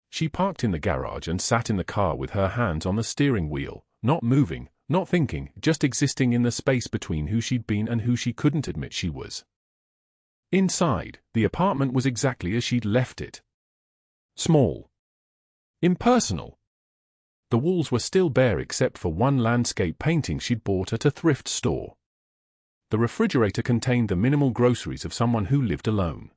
She parked in the garage and sat in the car with her hands on the steering wheel, not moving, not thinking, just existing in the space between who she'd been and who she couldn't admit she was. Inside, the apartment was exactly as she'd left it. Small. Impersonal. The walls were still bare except for one landscape painting she'd bought at a thrift store. The refrigerator contained the minimal groceries of someone who lived alone.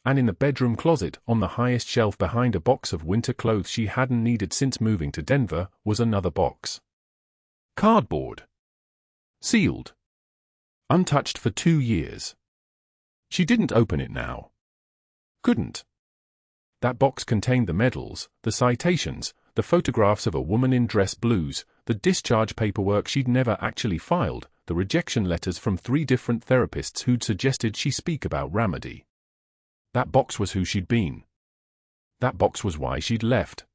And in the bedroom closet, on the highest shelf behind a box of winter clothes she hadn't needed since moving to Denver, was another box. Cardboard. Sealed. Untouched for 2 years. She didn't open it now. Couldn't. That box contained the medals, the citations, the photographs of a woman in dress blues, the discharge paperwork she'd never actually filed, the rejection letters from 3 different therapists who'd suggested she speak about Ramadi. That box was who she'd been. That box was why she'd left.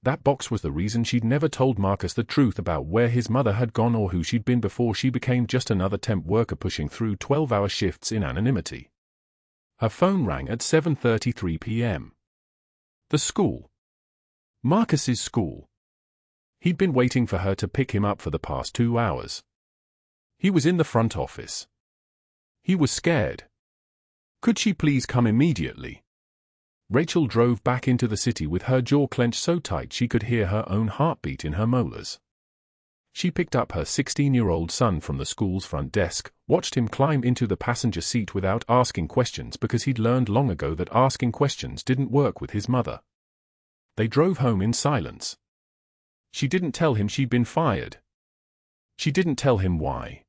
That box was the reason she'd never told Marcus the truth about where his mother had gone or who she'd been before she became just another temp worker pushing through 12-hour shifts in anonymity. Her phone rang at 7:33 p.m. The school. Marcus's school. He'd been waiting for her to pick him up for the past 2 hours. He was in the front office. He was scared. Could she please come immediately? Rachel drove back into the city with her jaw clenched so tight she could hear her own heartbeat in her molars. She picked up her 16-year-old son from the school's front desk, watched him climb into the passenger seat without asking questions because he'd learned long ago that asking questions didn't work with his mother. They drove home in silence. She didn't tell him she'd been fired. She didn't tell him why.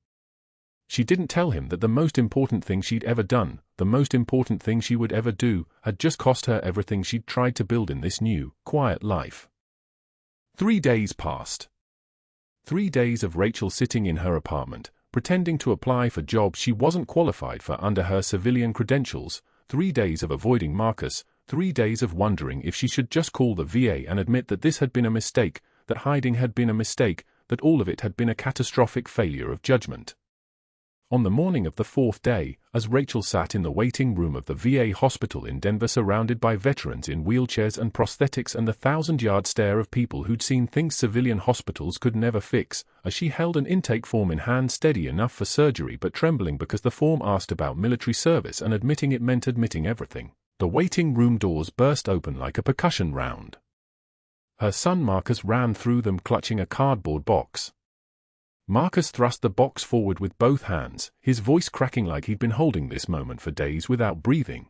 She didn't tell him that the most important thing she'd ever done, the most important thing she would ever do, had just cost her everything she'd tried to build in this new, quiet life. 3 days passed. 3 days of Rachel sitting in her apartment, pretending to apply for jobs she wasn't qualified for under her civilian credentials, 3 days of avoiding Marcus, 3 days of wondering if she should just call the VA and admit that this had been a mistake, that hiding had been a mistake, that all of it had been a catastrophic failure of judgment. On the morning of the 4th day, as Rachel sat in the waiting room of the VA hospital in Denver surrounded by veterans in wheelchairs and prosthetics and the 1,000-yard stare of people who'd seen things civilian hospitals could never fix, as she held an intake form in hand steady enough for surgery but trembling because the form asked about military service and admitting it meant admitting everything, the waiting room doors burst open like a percussion round. Her son Marcus ran through them clutching a cardboard box. Marcus thrust the box forward with both hands, his voice cracking like he'd been holding this moment for days without breathing.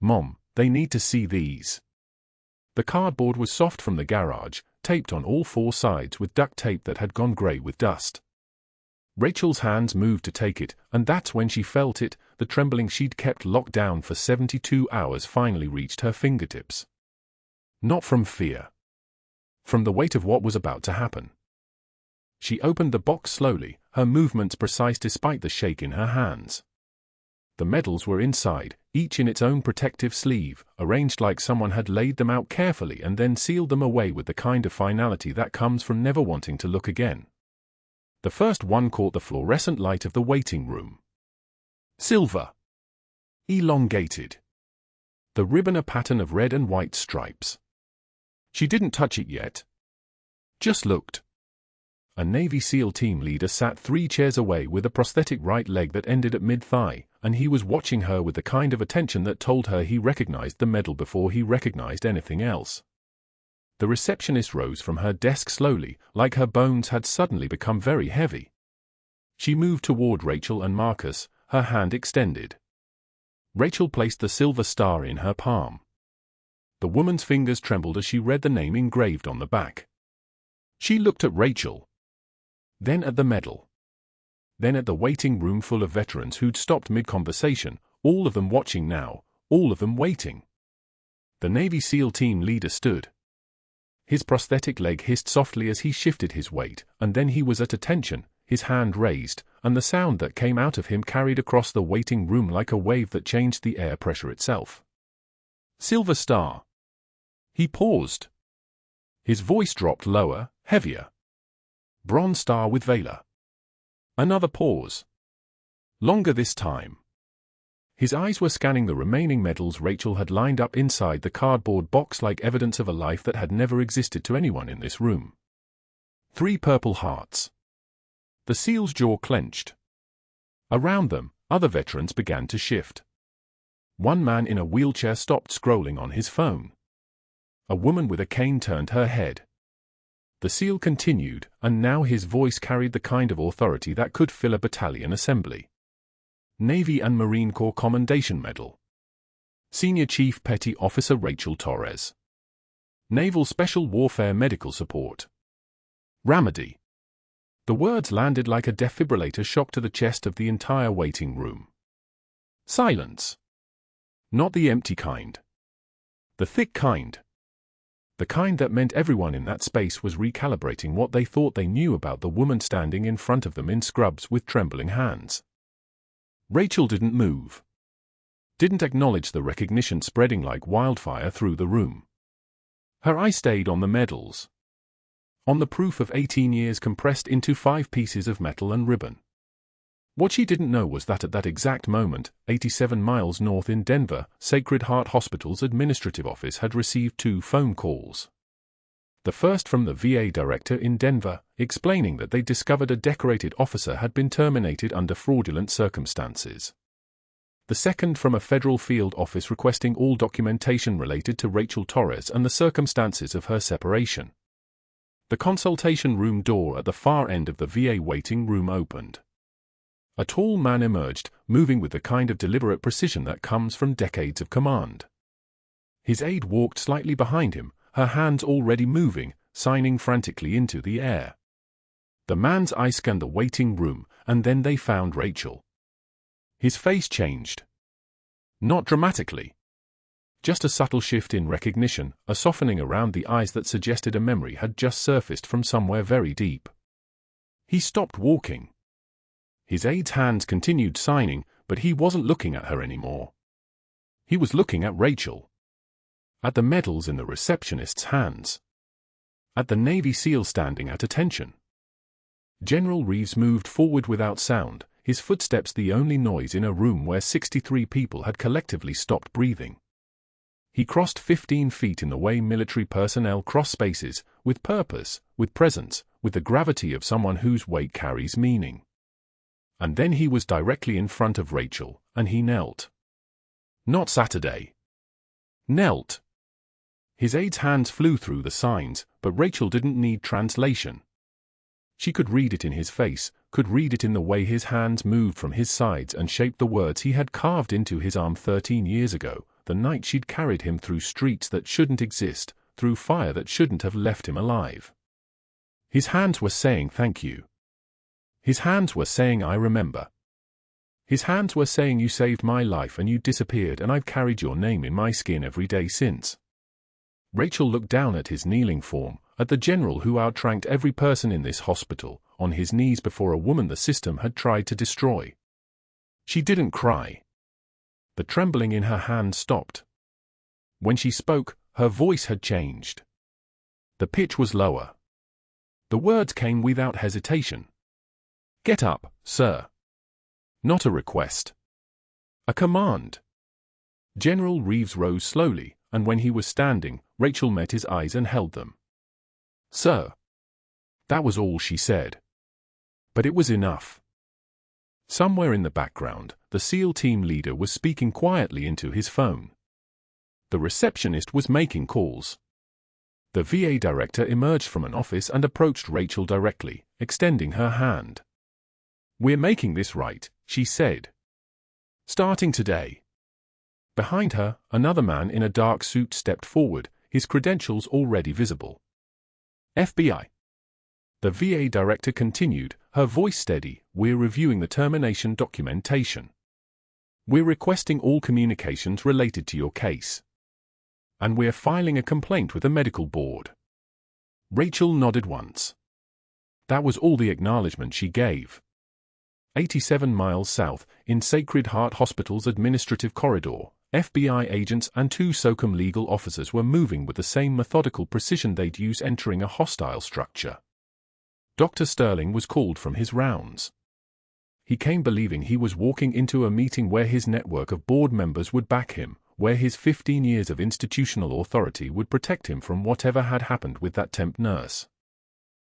"Mom, they need to see these." The cardboard was soft from the garage, taped on all 4 sides with duct tape that had gone grey with dust. Rachel's hands moved to take it, and that's when she felt it, the trembling she'd kept locked down for 72 hours finally reached her fingertips. Not from fear. From the weight of what was about to happen. She opened the box slowly, her movements precise despite the shake in her hands. The medals were inside, each in its own protective sleeve, arranged like someone had laid them out carefully and then sealed them away with the kind of finality that comes from never wanting to look again. The first one caught the fluorescent light of the waiting room. Silver. Elongated. The ribbon a pattern of red and white stripes. She didn't touch it yet. Just looked. A Navy SEAL team leader sat 3 chairs away with a prosthetic right leg that ended at mid-thigh, and he was watching her with the kind of attention that told her he recognized the medal before he recognized anything else. The receptionist rose from her desk slowly, like her bones had suddenly become very heavy. She moved toward Rachel and Marcus, her hand extended. Rachel placed the silver star in her palm. The woman's fingers trembled as she read the name engraved on the back. She looked at Rachel. Then at the medal. Then at the waiting room full of veterans who'd stopped mid-conversation, all of them watching now, all of them waiting. The Navy SEAL team leader stood. His prosthetic leg hissed softly as he shifted his weight, and then he was at attention, his hand raised, and the sound that came out of him carried across the waiting room like a wave that changed the air pressure itself. Silver star. He paused. His voice dropped lower, heavier. Bronze star with Valor. Another pause. Longer this time. His eyes were scanning the remaining medals Rachel had lined up inside the cardboard box like evidence of a life that had never existed to anyone in this room. 3 purple hearts. The SEAL's jaw clenched. Around them, other veterans began to shift. One man in a wheelchair stopped scrolling on his phone. A woman with a cane turned her head. The SEAL continued, and now his voice carried the kind of authority that could fill a battalion assembly. Navy and Marine Corps Commendation Medal. Senior Chief Petty Officer Rachel Torres. Naval Special Warfare Medical Support. Ramadi. The words landed like a defibrillator shock to the chest of the entire waiting room. Silence. Not the empty kind. The thick kind. The kind that meant everyone in that space was recalibrating what they thought they knew about the woman standing in front of them in scrubs with trembling hands. Rachel didn't move. Didn't acknowledge the recognition spreading like wildfire through the room. Her eye stayed on the medals. On the proof of 18 years compressed into 5 pieces of metal and ribbon. What she didn't know was that at that exact moment, 87 miles north in Denver, Sacred Heart Hospital's administrative office had received 2 phone calls. The first from the VA director in Denver, explaining that they discovered a decorated officer had been terminated under fraudulent circumstances. The second from a federal field office requesting all documentation related to Rachel Torres and the circumstances of her separation. The consultation room door at the far end of the VA waiting room opened. A tall man emerged, moving with the kind of deliberate precision that comes from decades of command. His aide walked slightly behind him, her hands already moving, signing frantically into the air. The man's eyes scanned the waiting room, and then they found Rachel. His face changed. Not dramatically. Just a subtle shift in recognition, a softening around the eyes that suggested a memory had just surfaced from somewhere very deep. He stopped walking. His aide's hands continued signing, but he wasn't looking at her anymore. He was looking at Rachel. At the medals in the receptionist's hands. At the Navy SEAL standing at attention. General Reeves moved forward without sound, his footsteps the only noise in a room where 63 people had collectively stopped breathing. He crossed 15 feet in the way military personnel cross spaces, with purpose, with presence, with the gravity of someone whose weight carries meaning. And then he was directly in front of Rachel, and he knelt. Not Saturday. Knelt. His aide's hands flew through the signs, but Rachel didn't need translation. She could read it in his face, could read it in the way his hands moved from his sides and shaped the words he had carved into his arm 13 years ago, the night she'd carried him through streets that shouldn't exist, through fire that shouldn't have left him alive. His hands were saying thank you. His hands were saying I remember. His hands were saying you saved my life and you disappeared and I've carried your name in my skin every day since. Rachel looked down at his kneeling form, at the general who outranked every person in this hospital, on his knees before a woman the system had tried to destroy. She didn't cry. The trembling in her hand stopped. When she spoke, her voice had changed. The pitch was lower. The words came without hesitation. Get up, sir. Not a request. A command. General Reeves rose slowly, and when he was standing, Rachel met his eyes and held them. Sir. That was all she said. But it was enough. Somewhere in the background, the SEAL team leader was speaking quietly into his phone. The receptionist was making calls. The VA director emerged from an office and approached Rachel directly, extending her hand. We're making this right, she said. Starting today. Behind her, another man in a dark suit stepped forward, his credentials already visible. FBI. The VA director continued, her voice steady, we're reviewing the termination documentation. We're requesting all communications related to your case. And we're filing a complaint with the medical board. Rachel nodded once. That was all the acknowledgement she gave. 87 miles south, in Sacred Heart Hospital's administrative corridor, FBI agents and 2 SOCOM legal officers were moving with the same methodical precision they'd use entering a hostile structure. Dr. Sterling was called from his rounds. He came believing he was walking into a meeting where his network of board members would back him, where his 15 years of institutional authority would protect him from whatever had happened with that temp nurse.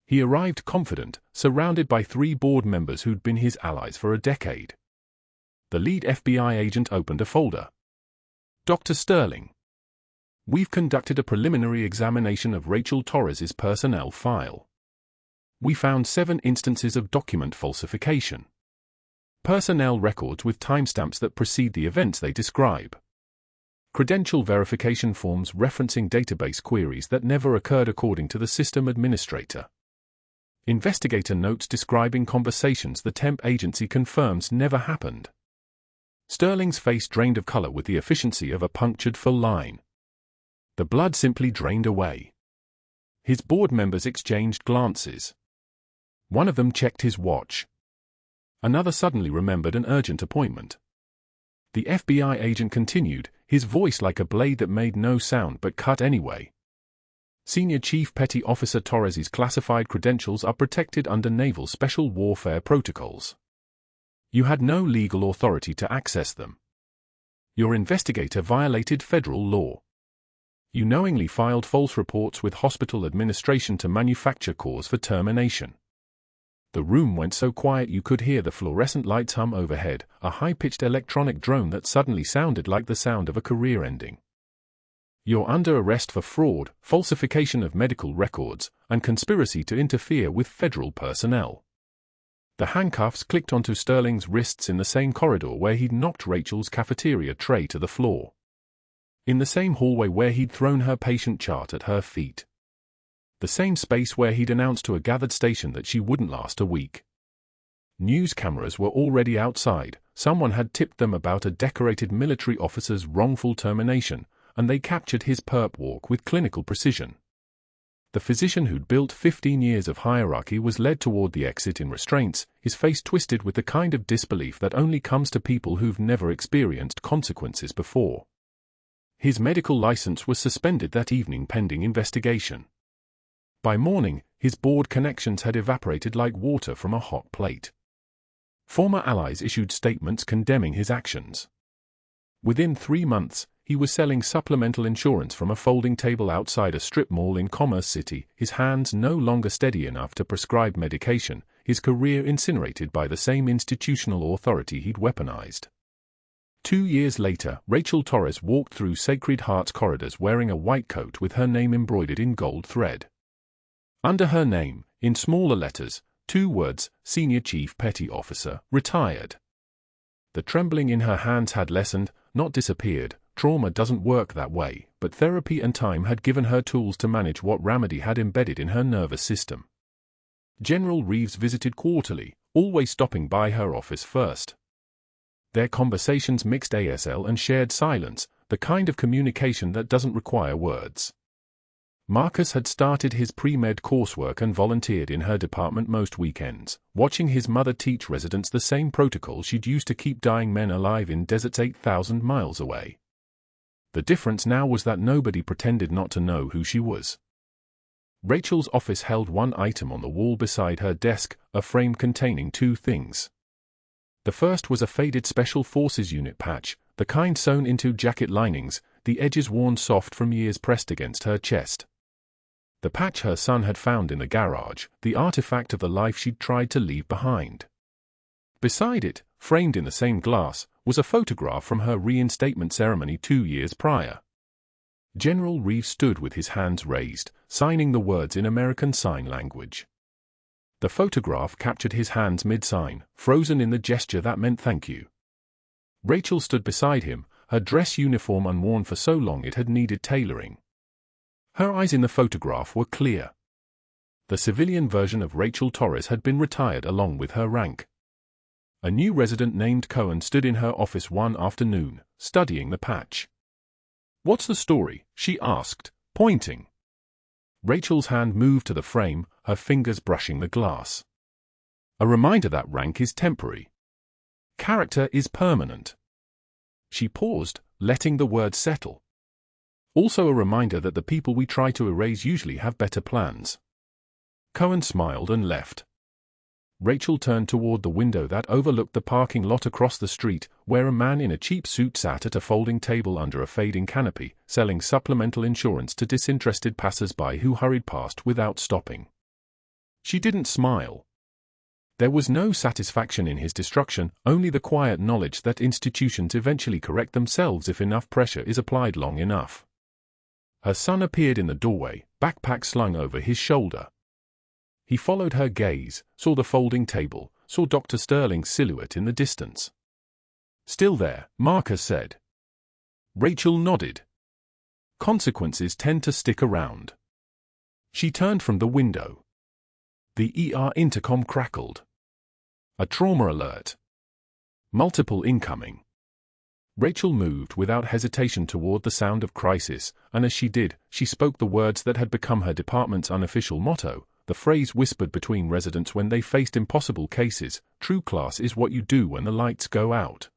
He arrived confident, surrounded by 3 board members who'd been his allies for a decade. The lead FBI agent opened a folder. Dr. Sterling. We've conducted a preliminary examination of Rachel Torres's personnel file. We found 7 instances of document falsification. Personnel records with timestamps that precede the events they describe. Credential verification forms referencing database queries that never occurred according to the system administrator. Investigator notes describing conversations the temp agency confirms never happened. Sterling's face drained of color with the efficiency of a punctured full line. The blood simply drained away. His board members exchanged glances. One of them checked his watch. Another suddenly remembered an urgent appointment. The FBI agent continued, his voice like a blade that made no sound but cut anyway. Senior Chief Petty Officer Torres' classified credentials are protected under Naval Special Warfare Protocols. You had no legal authority to access them. Your investigator violated federal law. You knowingly filed false reports with hospital administration to manufacture cause for termination. The room went so quiet you could hear the fluorescent lights hum overhead, a high-pitched electronic drone that suddenly sounded like the sound of a career ending. You're under arrest for fraud, falsification of medical records, and conspiracy to interfere with federal personnel. The handcuffs clicked onto Sterling's wrists in the same corridor where he'd knocked Rachel's cafeteria tray to the floor. In the same hallway where he'd thrown her patient chart at her feet. The same space where he'd announced to a gathered station that she wouldn't last a week. News cameras were already outside, someone had tipped them about a decorated military officer's wrongful termination, and they captured his perp walk with clinical precision. The physician who'd built 15 years of hierarchy was led toward the exit in restraints, his face twisted with the kind of disbelief that only comes to people who've never experienced consequences before. His medical license was suspended that evening pending investigation. By morning, his board connections had evaporated like water from a hot plate. Former allies issued statements condemning his actions. Within 3 months, he was selling supplemental insurance from a folding table outside a strip mall in Commerce City, his hands no longer steady enough to prescribe medication, his career incinerated by the same institutional authority he'd weaponized. 2 years later, Rachel Torres walked through Sacred Heart's corridors wearing a white coat with her name embroidered in gold thread. Under her name, in smaller letters, 2 words, Senior Chief Petty Officer, retired. The trembling in her hands had lessened, not disappeared. Trauma doesn't work that way, but therapy and time had given her tools to manage what Ramadi had embedded in her nervous system. General Reeves visited quarterly, always stopping by her office first. Their conversations mixed ASL and shared silence, the kind of communication that doesn't require words. Marcus had started his pre-med coursework and volunteered in her department most weekends, watching his mother teach residents the same protocol she'd used to keep dying men alive in deserts 8,000 miles away. The difference now was that nobody pretended not to know who she was. Rachel's office held one item on the wall beside her desk, a frame containing 2 things. The first was a faded Special Forces unit patch, the kind sewn into jacket linings, the edges worn soft from years pressed against her chest. The patch her son had found in the garage, the artifact of the life she'd tried to leave behind. Beside it, framed in the same glass, was a photograph from her reinstatement ceremony 2 years prior. General Reeves stood with his hands raised, signing the words in American Sign Language. The photograph captured his hands mid-sign, frozen in the gesture that meant thank you. Rachel stood beside him, her dress uniform unworn for so long it had needed tailoring. Her eyes in the photograph were clear. The civilian version of Rachel Torres had been retired along with her rank. A new resident named Cohen stood in her office one afternoon, studying the patch. "What's the story?" she asked, pointing. Rachel's hand moved to the frame, her fingers brushing the glass. "A reminder that rank is temporary. Character is permanent." She paused, letting the words settle. "Also a reminder that the people we try to erase usually have better plans." Cohen smiled and left. Rachel turned toward the window that overlooked the parking lot across the street, where a man in a cheap suit sat at a folding table under a fading canopy, selling supplemental insurance to disinterested passers-by who hurried past without stopping. She didn't smile. There was no satisfaction in his destruction, only the quiet knowledge that institutions eventually correct themselves if enough pressure is applied long enough. Her son appeared in the doorway, backpack slung over his shoulder. He followed her gaze, saw the folding table, saw Dr. Sterling's silhouette in the distance. "Still there," Marcus said. Rachel nodded. "Consequences tend to stick around." She turned from the window. The ER intercom crackled. "A trauma alert. Multiple incoming." Rachel moved without hesitation toward the sound of crisis, and as she did, she spoke the words that had become her department's unofficial motto, the phrase whispered between residents when they faced impossible cases: "True class is what you do when the lights go out."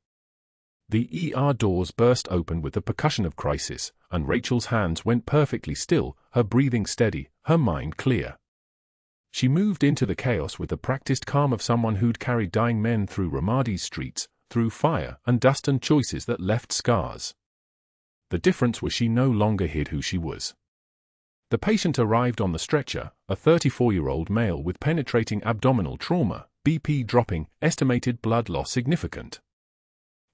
The ER doors burst open with the percussion of crisis, and Rachel's hands went perfectly still, her breathing steady, her mind clear. She moved into the chaos with the practiced calm of someone who'd carried dying men through Ramadi's streets, through fire and dust and choices that left scars. The difference was she no longer hid who she was. The patient arrived on the stretcher, a 34-year-old male with penetrating abdominal trauma, BP dropping, estimated blood loss significant.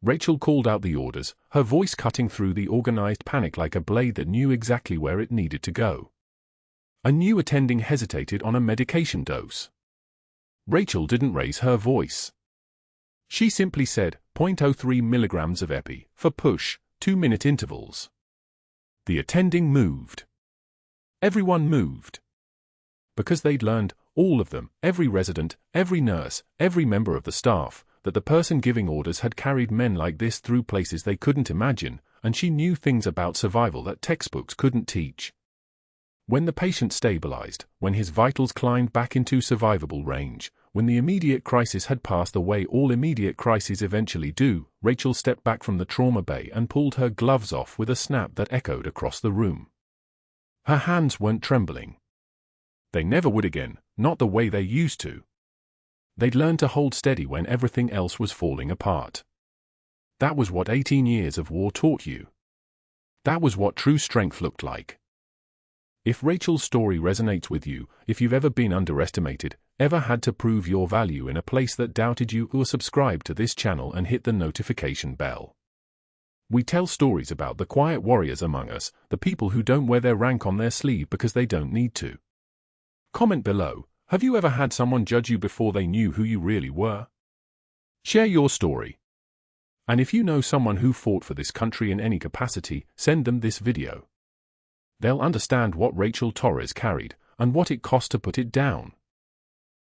Rachel called out the orders, her voice cutting through the organized panic like a blade that knew exactly where it needed to go. A new attending hesitated on a medication dose. Rachel didn't raise her voice. She simply said, 0.03 milligrams of epi, for push, 2-minute intervals. The attending moved. Everyone moved. Because they'd learned, all of them, every resident, every nurse, every member of the staff, that the person giving orders had carried men like this through places they couldn't imagine, and she knew things about survival that textbooks couldn't teach. When the patient stabilized, when his vitals climbed back into survivable range, when the immediate crisis had passed the way all immediate crises eventually do, Rachel stepped back from the trauma bay and pulled her gloves off with a snap that echoed across the room. Her hands weren't trembling. They never would again, not the way they used to. They'd learned to hold steady when everything else was falling apart. That was what 18 years of war taught you. That was what true strength looked like. If Rachel's story resonates with you, if you've ever been underestimated, ever had to prove your value in a place that doubted you, or subscribe to this channel and hit the notification bell. We tell stories about the quiet warriors among us, the people who don't wear their rank on their sleeve because they don't need to. Comment below, have you ever had someone judge you before they knew who you really were? Share your story. And if you know someone who fought for this country in any capacity, send them this video. They'll understand what Rachel Torres carried, and what it cost to put it down.